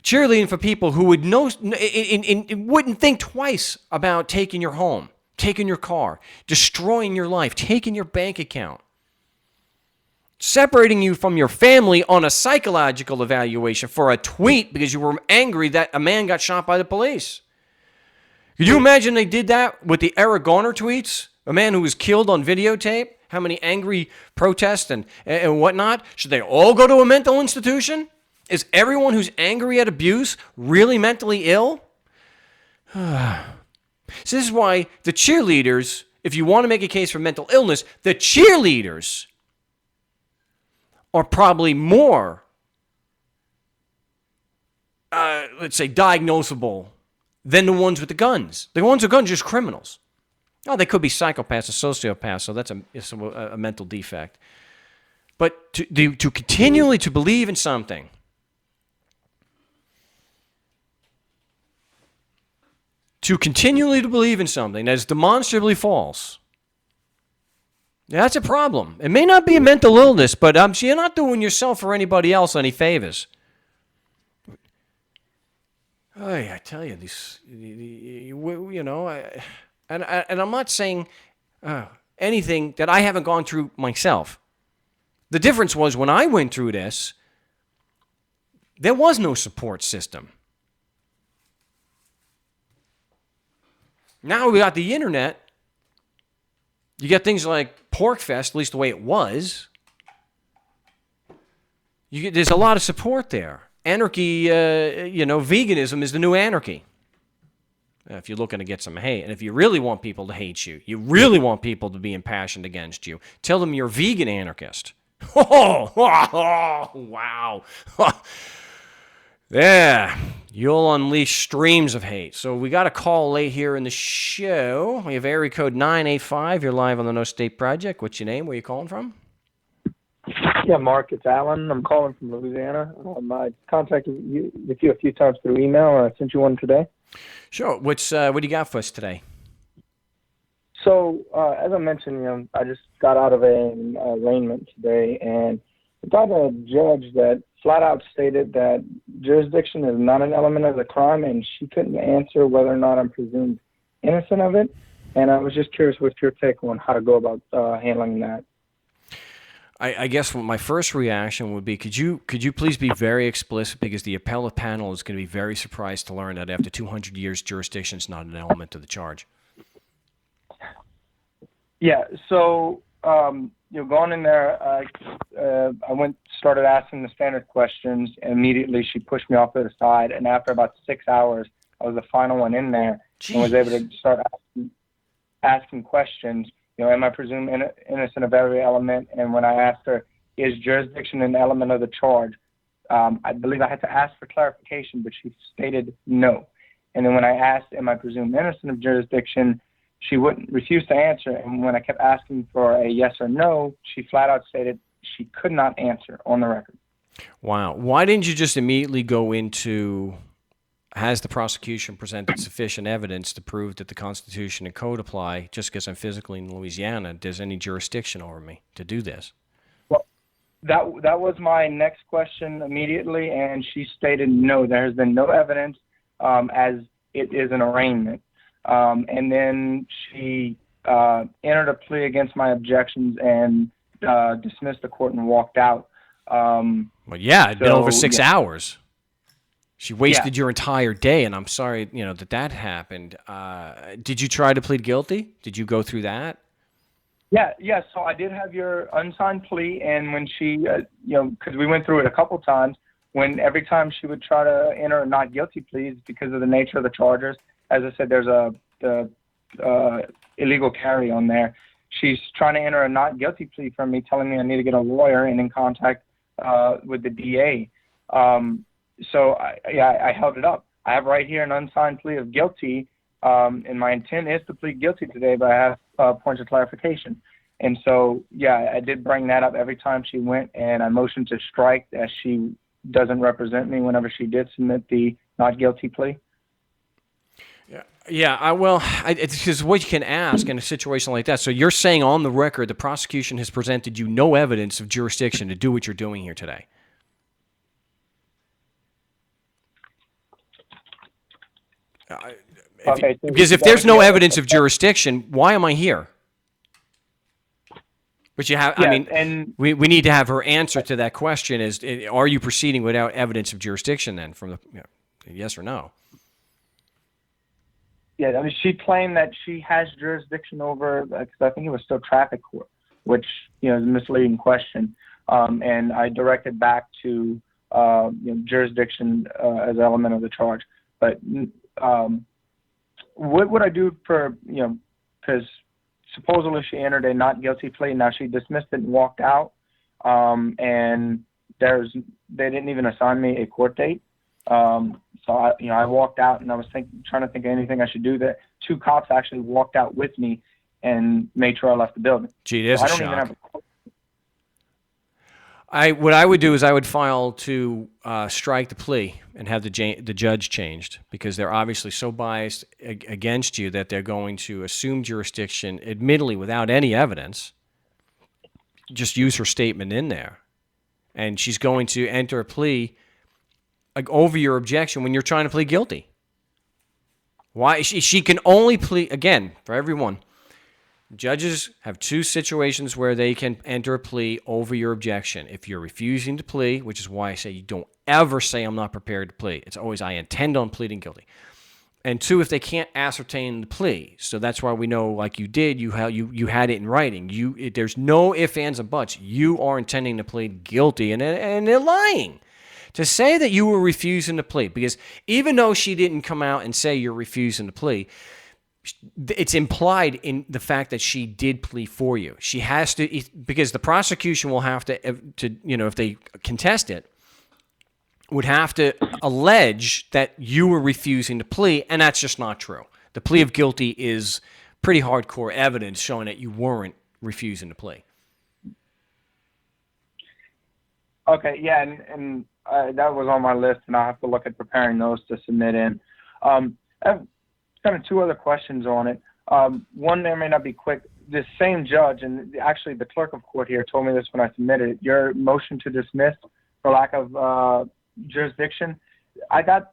[SPEAKER 1] Cheerleading for people who would wouldn't think twice about taking your home, taking your car, destroying your life, taking your bank account, separating you from your family on a psychological evaluation for a tweet because you were angry that a man got shot by the police. Could you imagine they did that with the Eric Garner tweets? A man who was killed on videotape? How many angry protests and whatnot? Should they all go to a mental institution? Is everyone who's angry at abuse really mentally ill? So this is why the cheerleaders, if you want to make a case for mental illness, the cheerleaders are probably more, let's say, diagnosable than the ones with the guns. The ones with guns are just criminals. Oh, they could be psychopaths or sociopaths, so that's a mental defect. But to continually to believe in something, that is demonstrably false, that's a problem. It may not be a mental illness, but you're not doing yourself or anybody else any favors. I tell you, and I'm not saying anything that I haven't gone through myself. The difference was when I went through this, there was no support system. Now we got the internet. You get things like PorkFest, at least the way it was. There's a lot of support there. Anarchy, veganism is the new anarchy. If you're looking to get some hate, and if you really want people to hate you, you really want people to be impassioned against you, tell them you're a vegan anarchist. Oh, wow. Yeah, you'll unleash streams of hate. So we got a call late here in the show. We have area code 985. You're live on the No State Project. What's your name? Where are you calling from?
[SPEAKER 3] Yeah, Mark, it's Alan. I'm calling from Louisiana. I contacted you a few times through email. I sent you one today.
[SPEAKER 1] Sure. What do you got for us today?
[SPEAKER 3] So, as I mentioned, I just got out of an arraignment today, and I got a judge that flat out stated that jurisdiction is not an element of the crime, and she couldn't answer whether or not I'm presumed innocent of it. And I was just curious what's your take on how to go about handling that.
[SPEAKER 1] I guess what my first reaction would be, could you please be very explicit, because the appellate panel is going to be very surprised to learn that after 200 years, jurisdiction is not an element of the charge.
[SPEAKER 3] Yeah. So, going in there, I started asking the standard questions. And immediately, she pushed me off to the side. And after about 6 hours, I was the final one in there and was able to start asking questions. Am I presumed innocent of every element? And when I asked her, is jurisdiction an element of the charge? I believe I had to ask for clarification, but she stated no. And then when I asked, am I presumed innocent of jurisdiction, she refused to answer. And when I kept asking for a yes or no, she flat out stated she could not answer on the record.
[SPEAKER 1] Wow. Why didn't you just immediately go into, has the prosecution presented sufficient evidence to prove that the Constitution and Code apply just because I'm physically in Louisiana? Does any jurisdiction over me to do this?
[SPEAKER 3] Well, that was my next question immediately, and she stated no, there has been no evidence as it is an arraignment. And then she entered a plea against my objections and dismissed the court and walked out.
[SPEAKER 1] Well, yeah, it'd been over 6 hours. She wasted your entire day, and I'm sorry, that happened. Did you try to plead guilty? Did you go through that?
[SPEAKER 3] Yeah. So I did have your unsigned plea, and when she, because we went through it a couple times, every time she would try to enter a not guilty plea because of the nature of the charges. As I said, there's the illegal carry on there. She's trying to enter a not guilty plea from me, telling me I need to get a lawyer and in contact with the DA. So I held it up. I have right here an unsigned plea of guilty, and my intent is to plead guilty today, but I have points of clarification. And so, I did bring that up every time she went, and I motioned to strike as she doesn't represent me whenever she did submit the not guilty plea.
[SPEAKER 1] Yeah, it's because what you can ask in a situation like that. So you're saying on the record the prosecution has presented you no evidence of jurisdiction to do what you're doing here today. Because if there's no evidence of jurisdiction, why am I here? But you have, we need to have her answer to that question: is are you proceeding without evidence of jurisdiction? Then, from the yes or no.
[SPEAKER 3] Yeah, she claimed that she has jurisdiction over, because I think it was still traffic court, which is a misleading question. And I directed back to jurisdiction as an element of the charge. But what would I do for because supposedly she entered a not guilty plea. Now she dismissed it and walked out. And they didn't even assign me a court date. So I walked out, and I was trying to think of anything I should do. That 2 cops actually walked out with me and made sure I left the building.
[SPEAKER 1] Gee, it is a shock. What I would do is I would file to strike the plea and have the judge changed, because they're obviously so biased against you that they're going to assume jurisdiction, admittedly without any evidence. Just use her statement in there, and she's going to enter a plea over your objection when you're trying to plead guilty. Why? She can only plead, again, for everyone, judges have 2 situations where they can enter a plea over your objection. If you're refusing to plea, which is why I say you don't ever say I'm not prepared to plea. It's always I intend on pleading guilty. And 2, if they can't ascertain the plea. So that's why we know, like you did, you had it in writing. There's no ifs, ands, and buts. You are intending to plead guilty, and they're lying to say that you were refusing to plea, because even though she didn't come out and say you're refusing to plea, it's implied in the fact that she did plea for you. She has to, because the prosecution will have to if they contest it, would have to allege that you were refusing to plea, and that's just not true. The plea of guilty is pretty hardcore evidence showing that you weren't refusing to plea.
[SPEAKER 3] Okay, yeah, and that was on my list, and I'll have to look at preparing those to submit in. I have kind of 2 other questions on it. One, there may not be quick. This same judge, and actually the clerk of court here told me this when I submitted it, your motion to dismiss for lack of jurisdiction, I got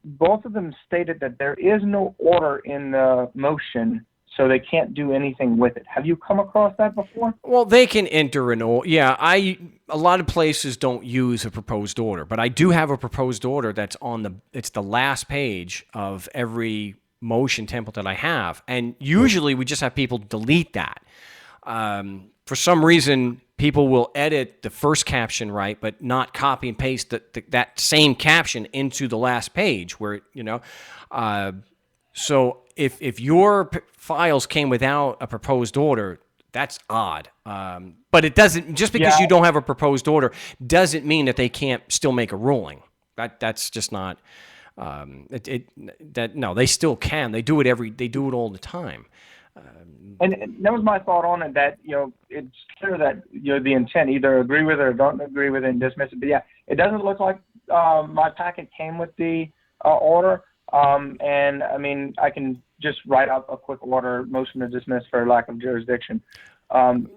[SPEAKER 3] both of them stated that there is no order in the motion so they can't do anything with it. Have you come across that before?
[SPEAKER 1] Well, they can enter an order. Yeah, a lot of places don't use a proposed order, but I do have a proposed order that's it's the last page of every motion template that I have. And usually we just have people delete that. For some reason, people will edit the first caption right, but not copy and paste that same caption into the last page where, so if your files came without a proposed order, that's odd. But it doesn't, just because you don't have a proposed order doesn't mean that they can't still make a ruling. That's just not, no, they still can. They do it all the time.
[SPEAKER 3] And that was my thought on it, that, it's clear that, the intent, either agree with it or don't agree with it and dismiss it. But yeah, it doesn't look like my packet came with the order. And I mean, I can just write out a quick order, motion to dismiss for lack of jurisdiction.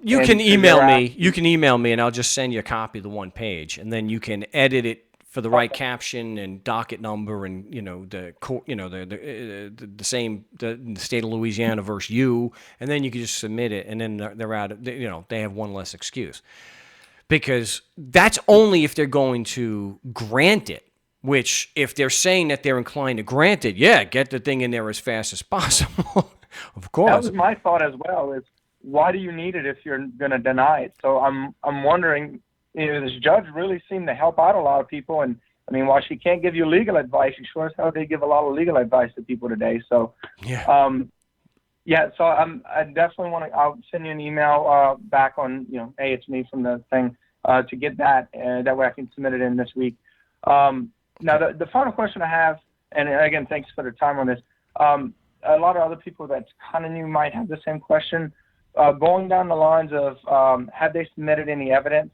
[SPEAKER 1] You can email me. You can email me, and I'll just send you a copy of the one page, and then you can edit it for the right caption and docket number, and the same the state of Louisiana versus you, and then you can just submit it, and then they're out of, they have one less excuse, because that's only if they're going to grant it. Which, if they're saying that they're inclined to grant it, yeah, get the thing in there as fast as possible. Of course.
[SPEAKER 3] That was my thought as well. Is why do you need it if you're going to deny it? So I'm wondering. This judge really seemed to help out a lot of people, and I mean, while she can't give you legal advice, she sure as hell did give a lot of legal advice to people today. So,
[SPEAKER 1] yeah.
[SPEAKER 3] So I definitely want to. I'll send you an email back on, hey, it's me from the thing, to get that, and that way I can submit it in this week. Now, the final question I have, and again, thanks for the time on this. A lot of other people that's kind of new might have the same question. Going down the lines of, have they submitted any evidence?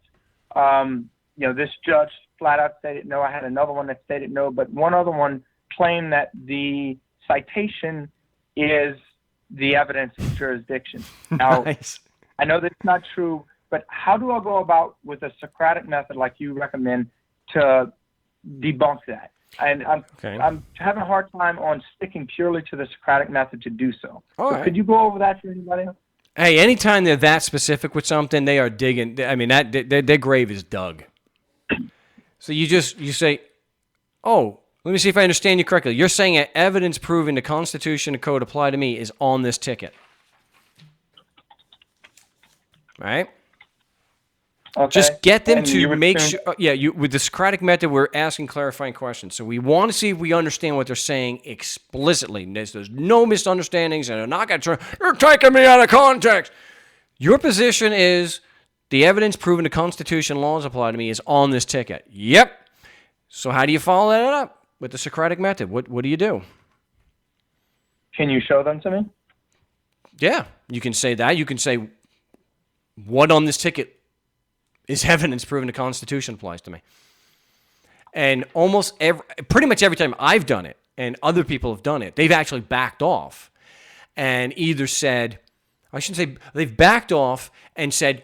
[SPEAKER 3] This judge flat out stated no. I had another one that stated no, but one other one claimed that the citation is the evidence of jurisdiction. Now,
[SPEAKER 1] Nice.
[SPEAKER 3] I know that's not true, but how do I go about with a Socratic method like you recommend to debunk that? And I'm having a hard time on sticking purely to the Socratic method to do so.
[SPEAKER 1] All
[SPEAKER 3] So
[SPEAKER 1] right.
[SPEAKER 3] could you go over that for anybody else?
[SPEAKER 1] Hey, anytime they're that specific with something, they are digging. I mean, their grave is dug. So you say, oh, let me see if I understand you correctly. You're saying that evidence proving the Constitution and Code apply to me is on this ticket, right?
[SPEAKER 3] Okay.
[SPEAKER 1] Just get them
[SPEAKER 3] And
[SPEAKER 1] to
[SPEAKER 3] you would
[SPEAKER 1] make
[SPEAKER 3] assume-
[SPEAKER 1] sure. With the Socratic method, we're asking clarifying questions. So we want to see if we understand what they're saying explicitly. There's no misunderstandings, and they're not going to try. You're taking me out of context. Your position is the evidence proving the Constitution laws apply to me is on this ticket. Yep. So how do you follow that up with the Socratic method? What do you do?
[SPEAKER 3] Can you show them to me?
[SPEAKER 1] Yeah, you can say that. You can say what on this ticket is evidence proving the Constitution applies to me. And pretty much every time I've done it, and other people have done it, they've actually backed off and either said, I shouldn't say, they've backed off and said,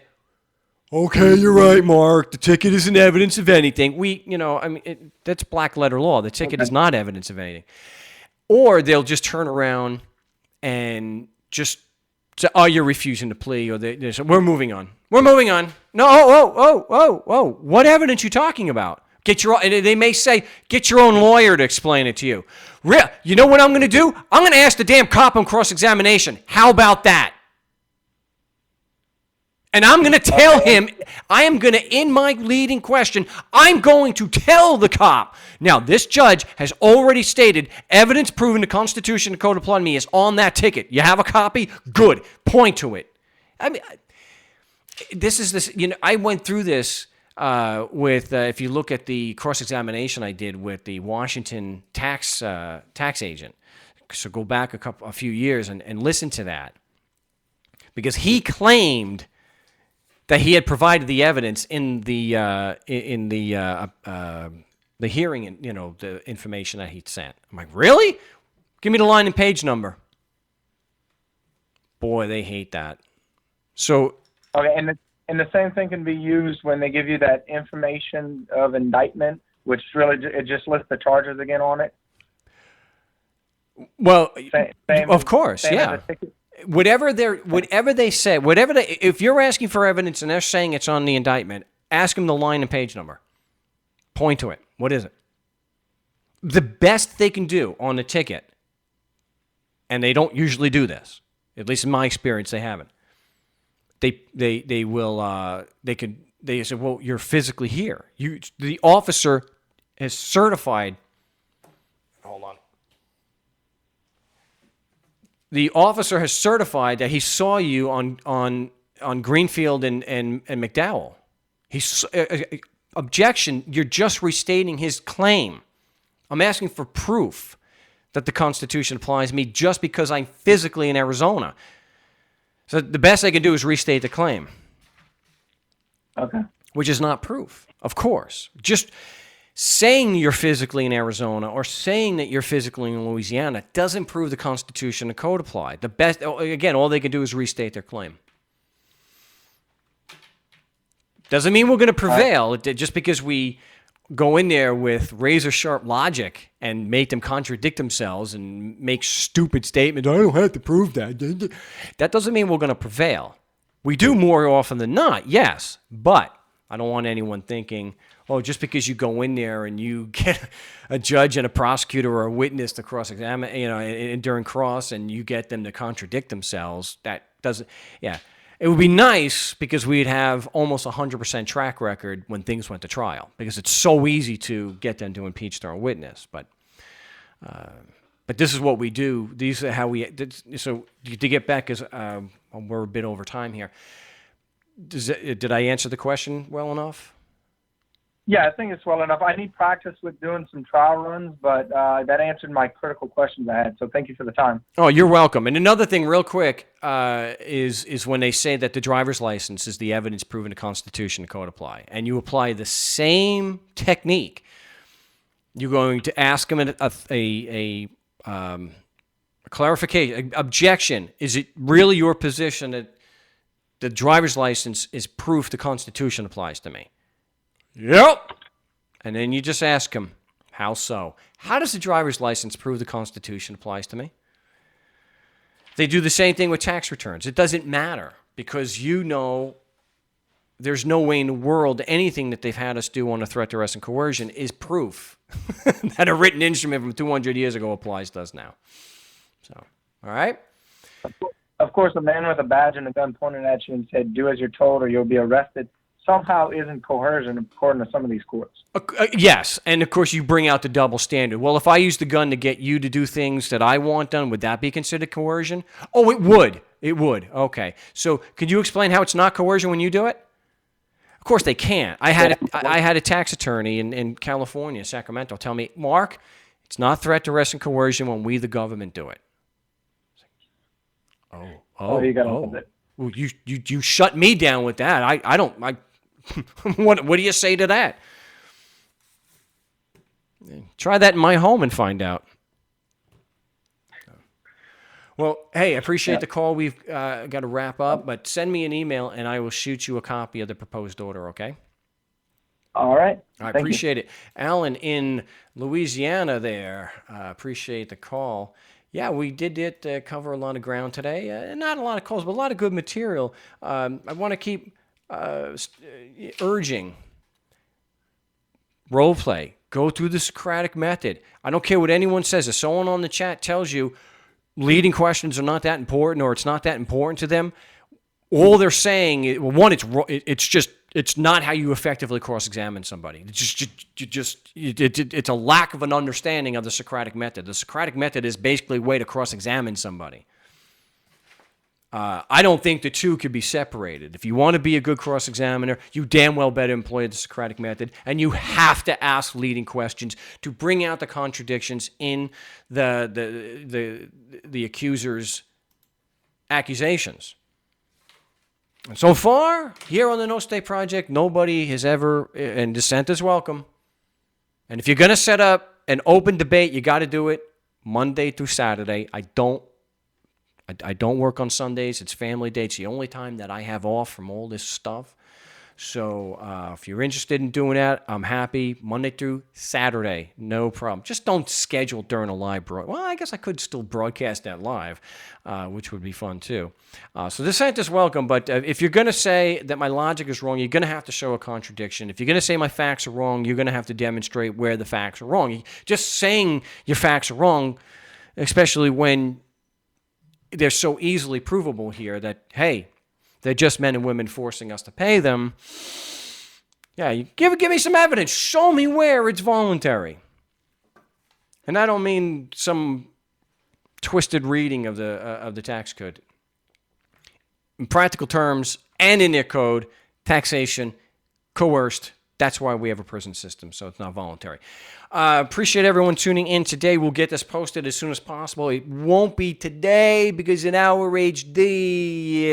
[SPEAKER 1] okay, you're right, Mark, the ticket isn't evidence of anything. That's black letter law. The ticket is not evidence of anything. Or they'll just turn around and just say, oh, you're refusing to plea, or they say, we're moving on. We're moving on. No, oh, what evidence you talking about? And they may say, get your own lawyer to explain it to you. You know what I'm going to do? I'm going to ask the damn cop on cross-examination. How about that? And I'm going to tell him, I am going to, in my leading question, I'm going to tell the cop. Now, this judge has already stated evidence proving the Constitution and Code apply to me is on that ticket. You have a copy? Good. Point to it. I mean, I went through this with, if you look at the cross-examination I did with the Washington tax agent. So go back a few years and listen to that. Because he claimed that he had provided the evidence in the hearing, and the information that he sent. I'm like, really? Give me the line and page number. Boy, they hate that. So
[SPEAKER 3] Okay, and the same thing can be used when they give you that information of indictment, which really it just lists the charges again on it.
[SPEAKER 1] well,
[SPEAKER 3] Same
[SPEAKER 1] of course,
[SPEAKER 3] same as
[SPEAKER 1] yeah.
[SPEAKER 3] a ticket?
[SPEAKER 1] whatever they say, if you're asking for evidence and they're saying it's on the indictment, ask them the line and page number. Point to it. What is it? The best they can do on the ticket, and they don't usually do this, at least in my experience, they haven't. They say, well, you're physically here. The officer is certified. Hold on. The officer has certified that he saw you on Greenfield and McDowell. Objection, you're just restating his claim. I'm asking for proof that the Constitution applies to me just because I'm physically in Arizona. So the best I can do is restate the claim.
[SPEAKER 3] Okay.
[SPEAKER 1] Which is not proof, of course. Just saying you're physically in Arizona or saying that you're physically in Louisiana doesn't prove the Constitution and code apply. The best, again, all they can do is restate their claim. Doesn't mean we're going to prevail just because we go in there with razor-sharp logic and make them contradict themselves and make stupid statements. I don't have to prove that. That doesn't mean we're going to prevail. We do more often than not, yes, but I don't want anyone thinking, oh, just because you go in there and you get a judge and a prosecutor or a witness to cross-examine, during cross, and you get them to contradict themselves, that doesn't, yeah. It would be nice because we'd have almost 100% track record when things went to trial because it's so easy to get them to impeach their own witness. But this is what we do. These are how we. So to get back, because we're a bit over time here. Did I answer the question well enough?
[SPEAKER 3] Yeah, I think it's well enough. I need practice with doing some trial runs, but that answered my critical questions I had. So thank you for the time.
[SPEAKER 1] Oh, you're welcome. And another thing, real quick, is when they say that the driver's license is the evidence proving the Constitution and code apply, and you apply the same technique, you're going to ask them a clarification, objection. Is it really your position that the driver's license is proof the Constitution applies to me? Yep. And then you just ask them, how so? How does the driver's license prove the Constitution applies to me? They do the same thing with tax returns. It doesn't matter because there's no way in the world anything that they've had us do on a threat, duress, and coercion is proof that a written instrument from 200 years ago applies to us now. So, all right?
[SPEAKER 3] Of course, a man with a badge and a gun pointed at you and said, do as you're told or you'll be arrested, somehow isn't coercion according to some of these courts.
[SPEAKER 1] Yes, and of course you bring out the double standard. Well, if I use the gun to get you to do things that I want done, would that be considered coercion? Oh, it would. It would. Okay. So could you explain how it's not coercion when you do it? Of course they can't. I had a tax attorney in California, Sacramento, tell me, Mark, it's not threat, duress, and coercion when we, the government, do it.
[SPEAKER 3] You got it.
[SPEAKER 1] Well, you shut me down with that. I don't. What do you say to that? Try that in my home and find out. Well, hey, I appreciate the call. We've got to wrap up, but send me an email and I will shoot you a copy of the proposed order, okay?
[SPEAKER 3] All right.
[SPEAKER 1] I appreciate it. Alan in Louisiana there, appreciate the call. Yeah, we did cover a lot of ground today. Not a lot of calls, but a lot of good material. I want to keep urging role play. Go through the Socratic method. I don't care what anyone says. If someone on the chat tells you leading questions are not that important or it's not that important to them, all they're saying, one, it's not how you effectively cross-examine somebody. It's a lack of an understanding of the Socratic method. The Socratic method is basically a way to cross-examine somebody. I don't think the two could be separated. If you want to be a good cross-examiner, you damn well better employ the Socratic method, and you have to ask leading questions to bring out the contradictions in the accuser's accusations. And so far, here on the No State Project, nobody has ever, and dissent is welcome. And if you're going to set up an open debate, you got to do it Monday through Saturday. I don't work on Sundays. It's family day. It's the only time that I have off from all this stuff. So if you're interested in doing that, I'm happy. Monday through Saturday, no problem. Just don't schedule during a live broadcast. Well, I guess I could still broadcast that live, which would be fun too. So dissent is welcome, but if you're going to say that my logic is wrong, you're going to have to show a contradiction. If you're going to say my facts are wrong, you're going to have to demonstrate where the facts are wrong. Just saying your facts are wrong, especially when they're so easily provable here that, hey, they're just men and women forcing us to pay them. Yeah, you give me some evidence. Show me where it's voluntary. And I don't mean some twisted reading of the tax code. In practical terms and in their code, taxation, coerced. That's why we have a prison system, so it's not voluntary. Appreciate everyone tuning in today. We'll get this posted as soon as possible. It won't be today because in our HD,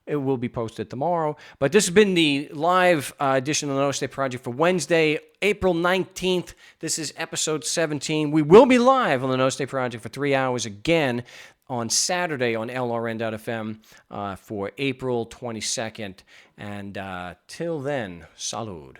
[SPEAKER 1] it will be posted tomorrow. But this has been the live edition of the No State Project for Wednesday, April 19th. This is episode 17. We will be live on the No State Project for 3 hours again on Saturday on LRN.FM for April 22nd. And till then, salud.